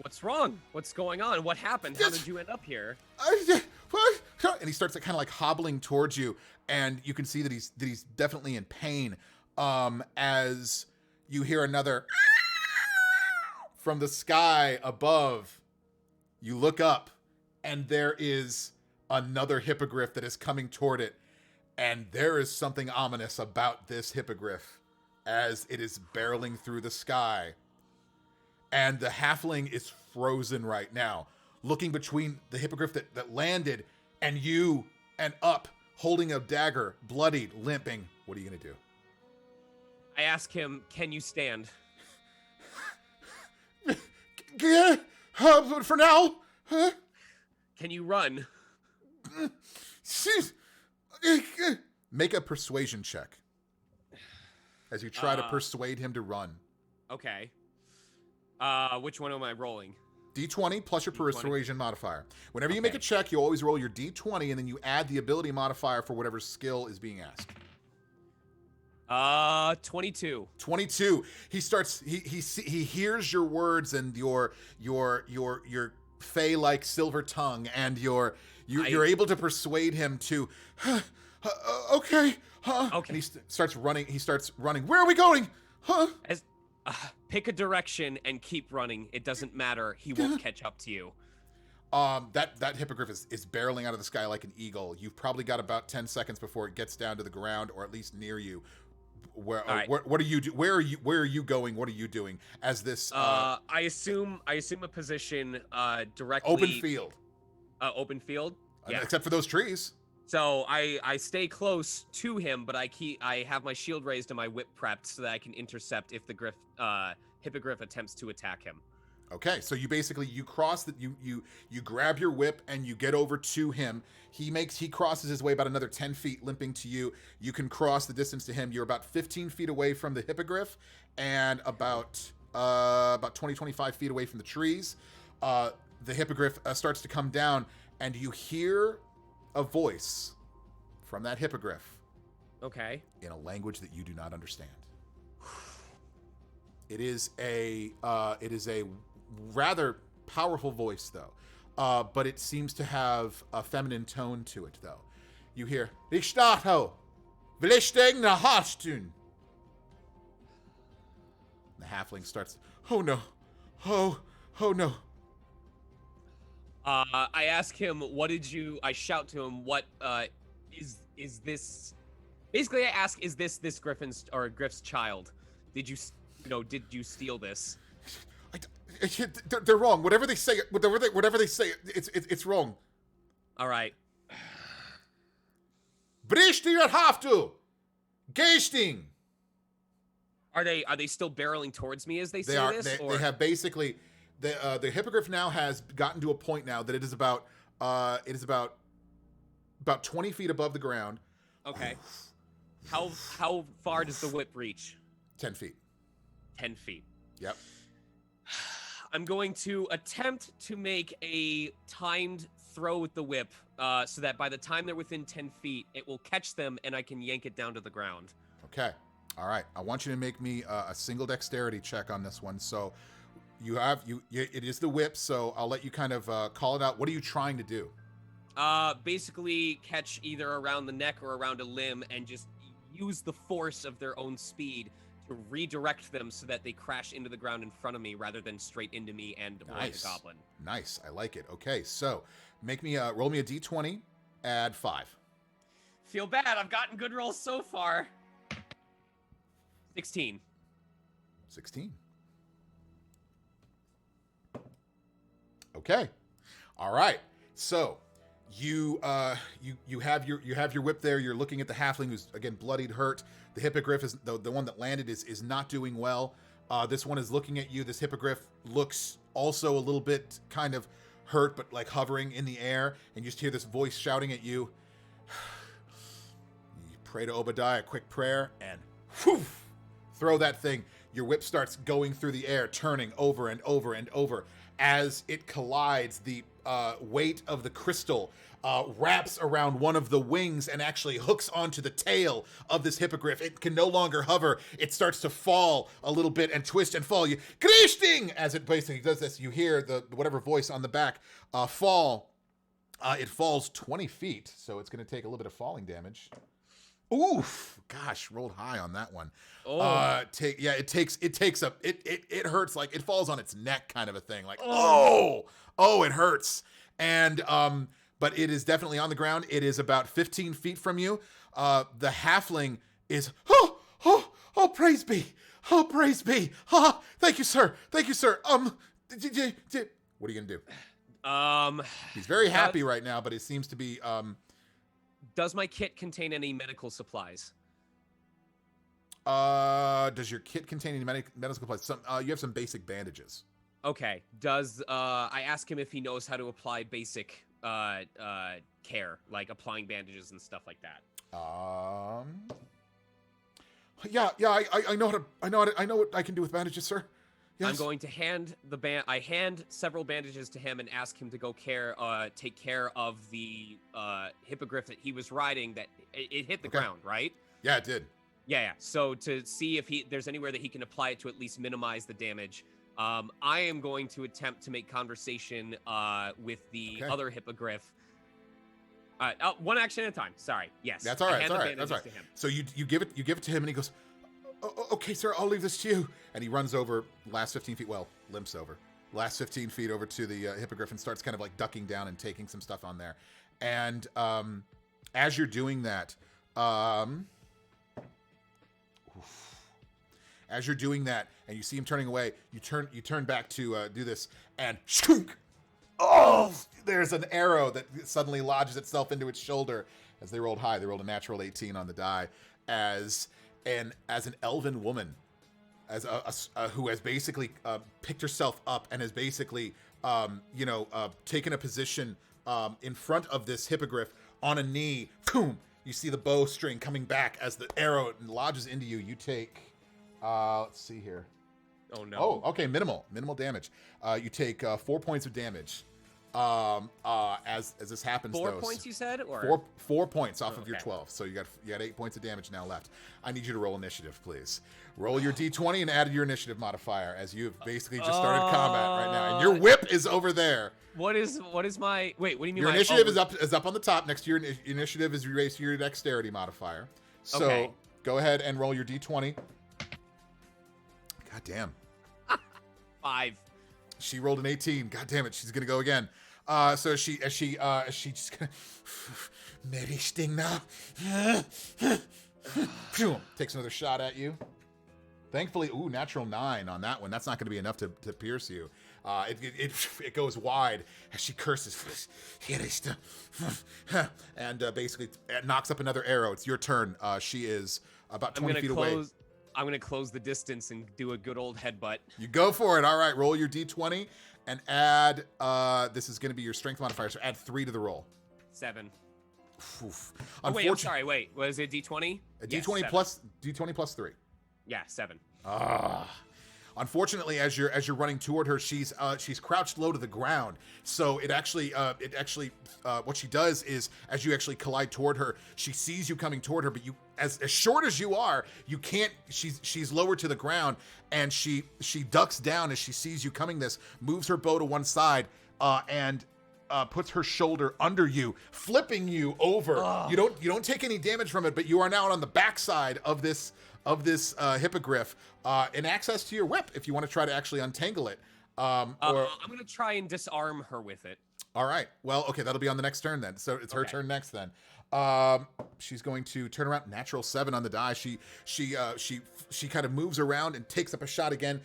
S2: What's wrong? What's going on? What happened? How did you end up here?
S1: And he starts kind of like hobbling towards you, and you can see that he's definitely in pain. As you hear another from the sky above, you look up, and there is another hippogriff that is coming toward it, and there is something ominous about this hippogriff as it is barreling through the sky. And the halfling is frozen right now, looking between the hippogriff that landed and you and Up, holding a dagger, bloodied, limping. What are you going to do?
S2: I ask him, can you stand?
S1: For now. Huh?
S2: Can you run?
S1: Make a persuasion check as you try to persuade him to run.
S2: Okay. Which one am I rolling?
S1: D20 plus your
S2: D20.
S1: persuasion modifier. Whenever you make a check, you always roll your D20 and then you add the ability modifier for whatever skill is being asked.
S2: 22.
S1: 22. He starts. He hears your words and your fey-like silver tongue, and you're able to persuade him to. Okay.
S2: Okay.
S1: And he starts running. He starts running. Where are we going? Huh?
S2: Pick a direction and keep running. It doesn't matter. He won't catch up to you.
S1: That hippogriff is barreling out of the sky like an eagle. You've probably got about 10 seconds before it gets down to the ground, or at least near you. What are you do? Where are you going? What are you doing as this?
S2: I assume a position directly
S1: open field.
S2: Open field. Yeah.
S1: Except for those trees.
S2: So I stay close to him, but I have my shield raised and my whip prepped so that I can intercept if the hippogriff attempts to attack him.
S1: Okay, so you cross that you grab your whip and you get over to him. He crosses his way about another 10 feet, limping to you. You can cross the distance to him. You're about 15 feet away from the hippogriff and about 20, 25 feet away from the trees. The hippogriff starts to come down, and you hear a voice from that hippogriff.
S2: Okay.
S1: In a language that you do not understand. It is a rather powerful voice, though, but it seems to have a feminine tone to it, though. You hear, "Richtato, Vilisteng na Harstun." The halfling starts, "Oh no, oh no."
S2: I ask him, I shout to him, what is this? Basically, I ask, is this Griff's child? Did you steal this?
S1: They're wrong. Whatever they say, it's wrong.
S2: All right.
S1: Brishtir Haftu, Geisting.
S2: Are they still barreling towards me as they say this?
S1: They have basically the hippogriff now has gotten to a point now that it is about 20 feet above the ground.
S2: Okay. How far does the whip reach?
S1: 10 feet.
S2: 10 feet.
S1: Yep.
S2: I'm going to attempt to make a timed throw with the whip so that by the time they're within 10 feet, it will catch them and I can yank it down to the ground.
S1: Okay. All right. I want you to make me a single dexterity check on this one. So it is the whip, so I'll let you kind of call it out. What are you trying to do?
S2: Basically catch either around the neck or around a limb and just use the force of their own speed to redirect them so that they crash into the ground in front of me rather than straight into me and the goblin.
S1: Nice. I like it. Okay, so make me roll me a d20, add 5.
S2: Feel bad. I've gotten good rolls so far. 16.
S1: 16. Okay. All right. So you have your whip there. You're looking at the halfling who's again bloodied, hurt. The hippogriff is the one that landed is not doing well. This one is looking at you. This hippogriff looks also a little bit kind of hurt, but like hovering in the air. And you just hear this voice shouting at you. You pray to Obadiah, a quick prayer, and whew, throw that thing. Your whip starts going through the air, turning over and over and over. As it collides, the weight of the crystal wraps around one of the wings and actually hooks onto the tail of this hippogriff. It can no longer hover. It starts to fall a little bit and twist and fall. You Grishting! As it basically does this, you hear the whatever voice on the back fall. It falls 20 feet, so it's going to take a little bit of falling damage. Oof! Gosh, rolled high on that one.
S2: Oh.
S1: It hurts, like it falls on its neck, kind of a thing. Like oh, it hurts. And but it is definitely on the ground. It is about 15 feet from you. The halfling is oh, praise be. Oh, praise be. Ah, thank you, sir. Thank you, sir. What are you gonna do? He's very happy right now, but it seems to be
S2: Does my kit contain any medical supplies?
S1: Does your kit contain any medical supplies? Some you have some basic bandages.
S2: Okay. Does I ask him if he knows how to apply basic care, like applying bandages and stuff like that?
S1: Yeah, I know I know what I can do with bandages, sir. Yes.
S2: I'm going to hand I hand several bandages to him and ask him to go take care of the hippogriff that he was riding. That it hit the ground, right?
S1: Yeah, it did.
S2: Yeah. So to see if there's anywhere that he can apply it to at least minimize the damage. I am going to attempt to make conversation with the other hippogriff. One action at a time. Sorry. Yes.
S1: That's all right. That's all right. So you give it to him, and he goes, "Okay, sir, I'll leave this to you." And he runs over last 15 feet. Well, limps over last 15 feet over to the hippogriff and starts kind of like ducking down and taking some stuff on there. And as you're doing that, and you see him turning away, you turn back to do this, and shunk! Oh, there's an arrow that suddenly lodges itself into its shoulder. As they rolled high, they rolled a natural 18 on the die. As an elven woman, as who has basically picked herself up and has basically taken a position in front of this hippogriff on a knee. Boom! You see the bowstring coming back as the arrow lodges into you. You take. Let's see here.
S2: Oh no.
S1: Oh, okay. Minimal damage. You take 4 points of damage. As this happens,
S2: 4 points you said, or
S1: 4 points off of your 12. So you got 8 points of damage now left. I need you to roll initiative, please. Roll your d20 and add your initiative modifier, as you've basically just started combat right now, and your whip is over there.
S2: What is my wait? What do you mean?
S1: Your initiative is up on the top next to your initiative is erased your dexterity modifier. So go ahead and roll your d20. God damn.
S2: 5.
S1: She rolled an 18. God damn it, she's gonna go again. So she just gonna Mary Sting now. Takes another shot at you. Thankfully, natural 9 on that one. That's not gonna be enough to pierce you. It goes wide as she curses. And basically knocks up another arrow. It's your turn. She is about 20 feet away.
S2: I'm going to close the distance and do a good old headbutt.
S1: You go for it. All right, roll your d20 and add, this is going to be your strength modifier, so add 3 to the roll.
S2: 7.
S1: Oof.
S2: Oh, wait, I'm sorry. Wait, was it d20?
S1: D20 plus 3.
S2: Yeah, 7.
S1: Unfortunately, as you're running toward her, she's crouched low to the ground. So it actually what she does is, as you actually collide toward her, she sees you coming toward her, but you, as short as you are, you can't. She's lower to the ground, and she ducks down as she sees you coming. Moves her bow to one side, and puts her shoulder under you, flipping you over. You don't take any damage from it, but you are now on the backside of this hippogriff, and access to your whip if you want to try to actually untangle it.
S2: I'm going to try and disarm her with it.
S1: All right. Well, okay, that'll be on the next turn then. So it's her turn next then. She's going to turn around. Natural 7 on the die. She kind of moves around and takes up a shot again.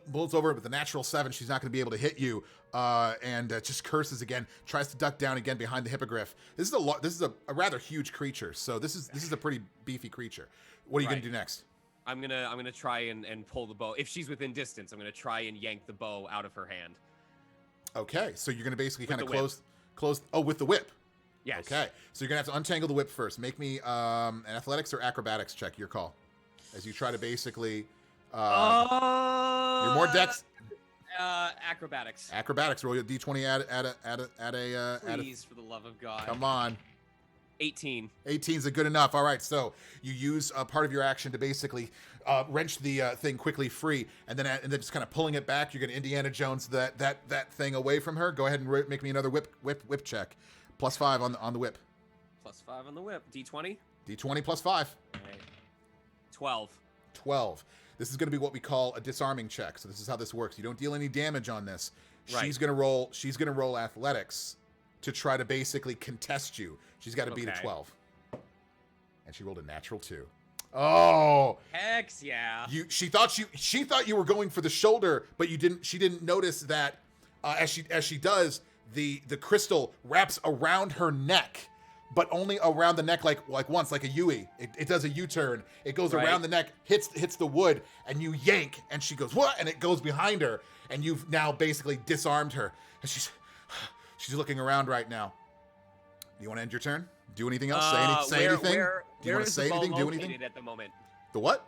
S1: Blows over with the natural 7. She's not going to be able to hit you. And just curses again. Tries to duck down again behind the hippogriff. This is a rather huge creature. So this is a pretty beefy creature. What are you going to do next?
S2: I'm gonna try and pull the bow. If she's within distance, I'm gonna try and yank the bow out of her hand.
S1: Okay, so you're gonna basically kind of close. Oh, with the whip.
S2: Yes.
S1: Okay, so you're gonna have to untangle the whip first. Make me an athletics or acrobatics check. Your call. As you try to basically. You're more dex.
S2: Acrobatics.
S1: Acrobatics. Roll your d20.
S2: Please, for the love of God.
S1: Come on.
S2: 18.
S1: 18 is good enough. All right, so you use part of your action to basically wrench the thing quickly free, and then just kind of pulling it back. You're going to Indiana Jones that thing away from her. Go ahead and make me another whip check. +5 on the whip.
S2: +5 on the whip. D20.
S1: D20 +5.
S2: Okay. 12.
S1: 12. This is going to be what we call a disarming check. So this is how this works. You don't deal any damage on this.
S2: Right.
S1: She's going to roll athletics to try to basically contest you. She's got to beat a 12. And she rolled a natural 2. Oh,
S2: Hex yeah.
S1: she thought you were going for the shoulder, but you didn't. She didn't notice that as she does, the crystal wraps around her neck, but only around the neck like once, like a Yui. It does a U-turn. It goes around the neck, hits the wood, and you yank, and she goes what? And it goes behind her, and you've now basically disarmed her, and she's looking around right now. Do you want to end your turn? Do anything else? Say anything? Do you want to say anything? Do anything?
S2: At the moment.
S1: The what?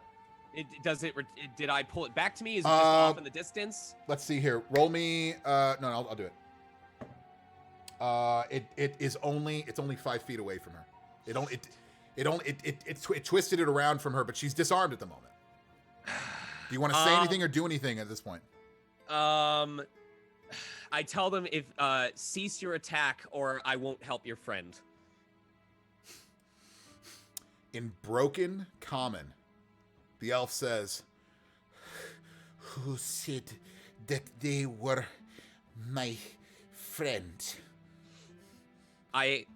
S2: Did I pull it back to me? Is it just off in the distance?
S1: Let's see here. Roll me. No, I'll do it. It's only 5 feet away from her. It twisted it around from her, but she's disarmed at the moment. Do you want to say anything or do anything at this point?
S2: I tell them if cease your attack or I won't help your friend.
S1: In broken common, the elf says, "Who said that they were my friend?"
S2: I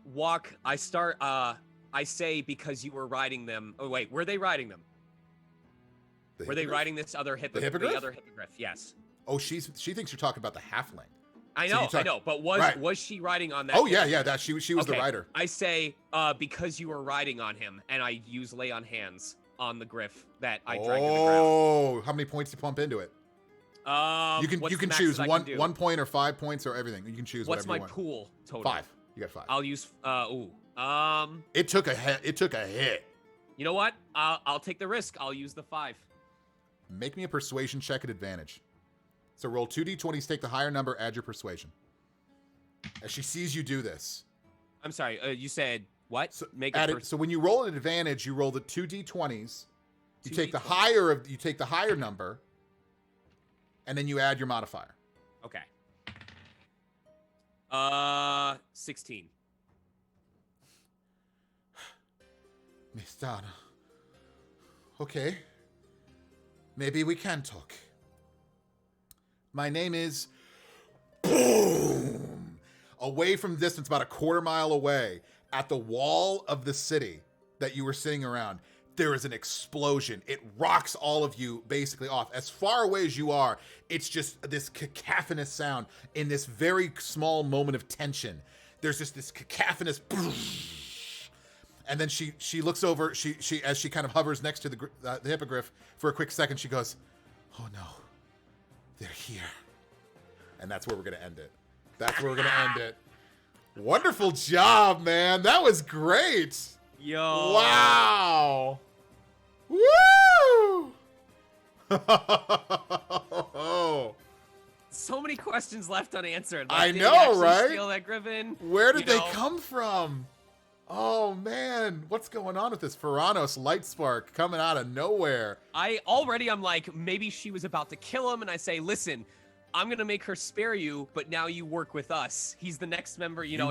S2: say because you were riding them. Oh wait, were they riding them? Were they riding this other hippogriff?
S1: The
S2: other hippogriff, yes.
S1: Oh, she thinks you're talking about the halfling.
S2: I know, but was she riding on that?
S1: Oh yeah, that she was the rider.
S2: I say because you were riding on him, and I use lay on hands on the griff that I dragged to the ground.
S1: Oh, how many points do you pump into it? You can choose one point or 5 points or everything. You can choose.
S2: What's
S1: my
S2: pool total?
S1: 5. You got 5.
S2: I'll use
S1: It took a hit.
S2: You know what? I'll take the risk. I'll use the 5.
S1: Make me a persuasion check at advantage. So roll 2d20s, take the higher number, add your persuasion. As she sees you do this.
S2: I'm sorry, you said what?
S1: So, so when you roll at advantage, you roll the 2d20s. You take the higher number, and then you add your modifier.
S2: Okay. 16.
S1: Miss Donna. Okay. Maybe we can talk. My name is... Boom! Away from the distance, about a quarter mile away, at the wall of the city that you were sitting around, there is an explosion. It rocks all of you basically off. As far away as you are, it's just this cacophonous sound in this very small moment of tension. There's just this cacophonous... And then she looks over, she as she kind of hovers next to the hippogriff for a quick second, she goes, "Oh no, they're here." And that's where we're gonna end it. Wonderful job, man. That was great.
S2: Yo.
S1: Wow. Woo!
S2: So many questions left unanswered.
S1: I know, right?
S2: Steal that griffin.
S1: Where did they come from? Oh man, what's going on with this Ferranos light spark coming out of nowhere?
S2: I'm like, maybe she was about to kill him, and I say, listen, I'm gonna make her spare you, but now you work with us. He's the next member, you know.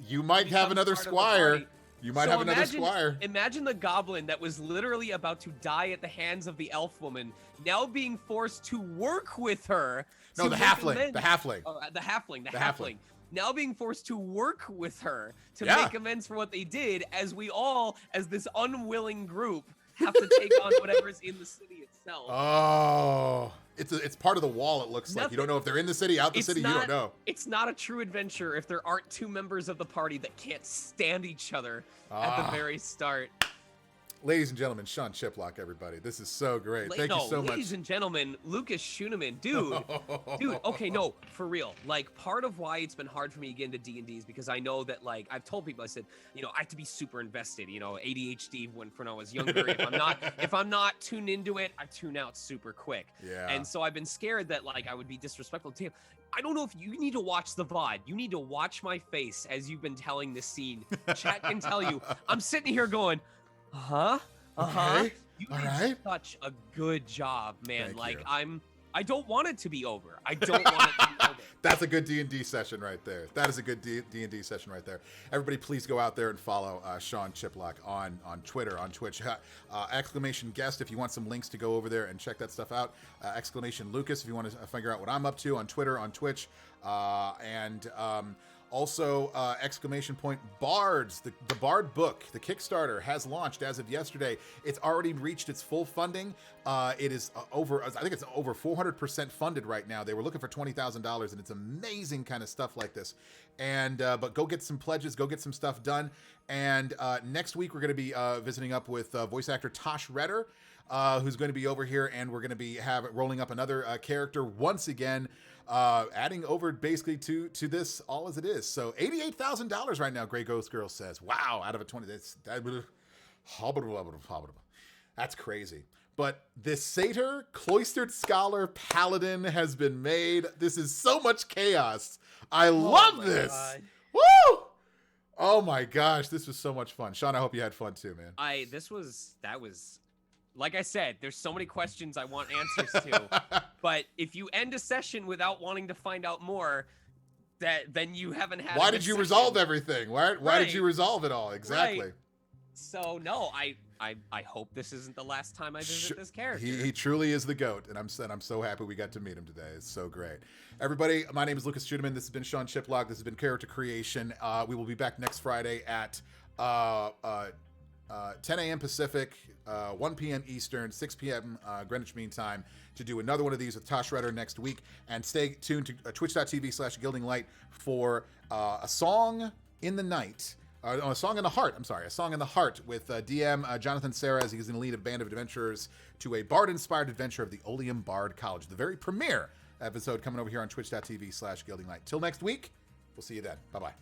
S1: You might have another squire. You might have another squire.
S2: Imagine the goblin that was literally about to die at the hands of the elf woman, now being forced to work with her.
S1: No, the halfling. The halfling.
S2: The halfling. Now being forced to work with her to make amends for what they did, as we all, as this unwilling group, have to take on whatever's in the city itself.
S1: Oh, it's part of the wall. It looks like you don't know if they're in the city, out the city. You don't know.
S2: It's not a true adventure if there aren't two members of the party that can't stand each other at the very start.
S1: Ladies and gentlemen, Sean Chiplock, everybody. This is so great. Thank you so much.
S2: Ladies and gentlemen, Lucas Schuneman, dude, okay, no, for real. Like, part of why it's been hard for me to get into D&D is because I know that, like, I've told people, I said, you know, I have to be super invested. You know, ADHD when I was younger. if I'm not tuned into it, I tune out super quick.
S1: Yeah.
S2: And so I've been scared that, like, I would be disrespectful to him. I don't know if you need to watch the VOD. You need to watch my face as you've been telling this scene. Chat can tell you. I'm sitting here going,
S1: Okay.
S2: You did such a good job, man.
S1: Thank
S2: like
S1: you.
S2: I don't want it to be over. I don't want it to be over.
S1: That's a good D&D session right there. That is a good D&D session right there. Everybody, please go out there and follow Sean Chiplock on Twitter, on Twitch. Exclamation guest if you want some links to go over there and check that stuff out. Exclamation Lucas if you want to figure out what I'm up to on Twitter, on Twitch, and Also, exclamation point, Bards, the Bard book, the Kickstarter has launched as of yesterday. It's already reached its full funding. It is I think it's over 400% funded right now. They were looking for $20,000, and it's amazing kind of stuff like this. And but go get some pledges, go get some stuff done. And next week we're going to be visiting up with voice actor Tosh Redder, who's going to be over here, and we're going to be rolling up another character once again. Adding over basically to this all as it is. So $88,000 right now, Grey Ghost Girl says. Wow, out of a 20. That's crazy. But this Satyr, Cloistered Scholar, Paladin has been made. This is so much chaos. I love this. God. Woo! Oh my gosh, this was so much fun. Sean, I hope you had fun too, man.
S2: That was like I said, there's so many questions I want answers to, but if you end a session without wanting to find out more, then you haven't had.
S1: Why did you resolve everything? Why did you resolve it all? Exactly.
S2: Right. So no, I hope this isn't the last time I visit this character.
S1: He truly is the GOAT, and I'm so happy we got to meet him today. It's so great. Everybody, my name is Lucas Schudeman. This has been Sean Chiplock. This has been Character Creation. We will be back next Friday at 10 a.m. Pacific, 1 p.m. Eastern, 6 p.m. Greenwich Mean Time to do another one of these with Tosh Redder next week. And stay tuned to twitch.tv/GildingLight for a song in the night. A song in the heart. I'm sorry. A song in the heart with DM Jonathan Serra, as he's going to lead a band of adventurers to a bard-inspired adventure of the Oleum Bard College. The very premiere episode coming over here on twitch.tv/GildingLight. Till next week, we'll see you then. Bye-bye.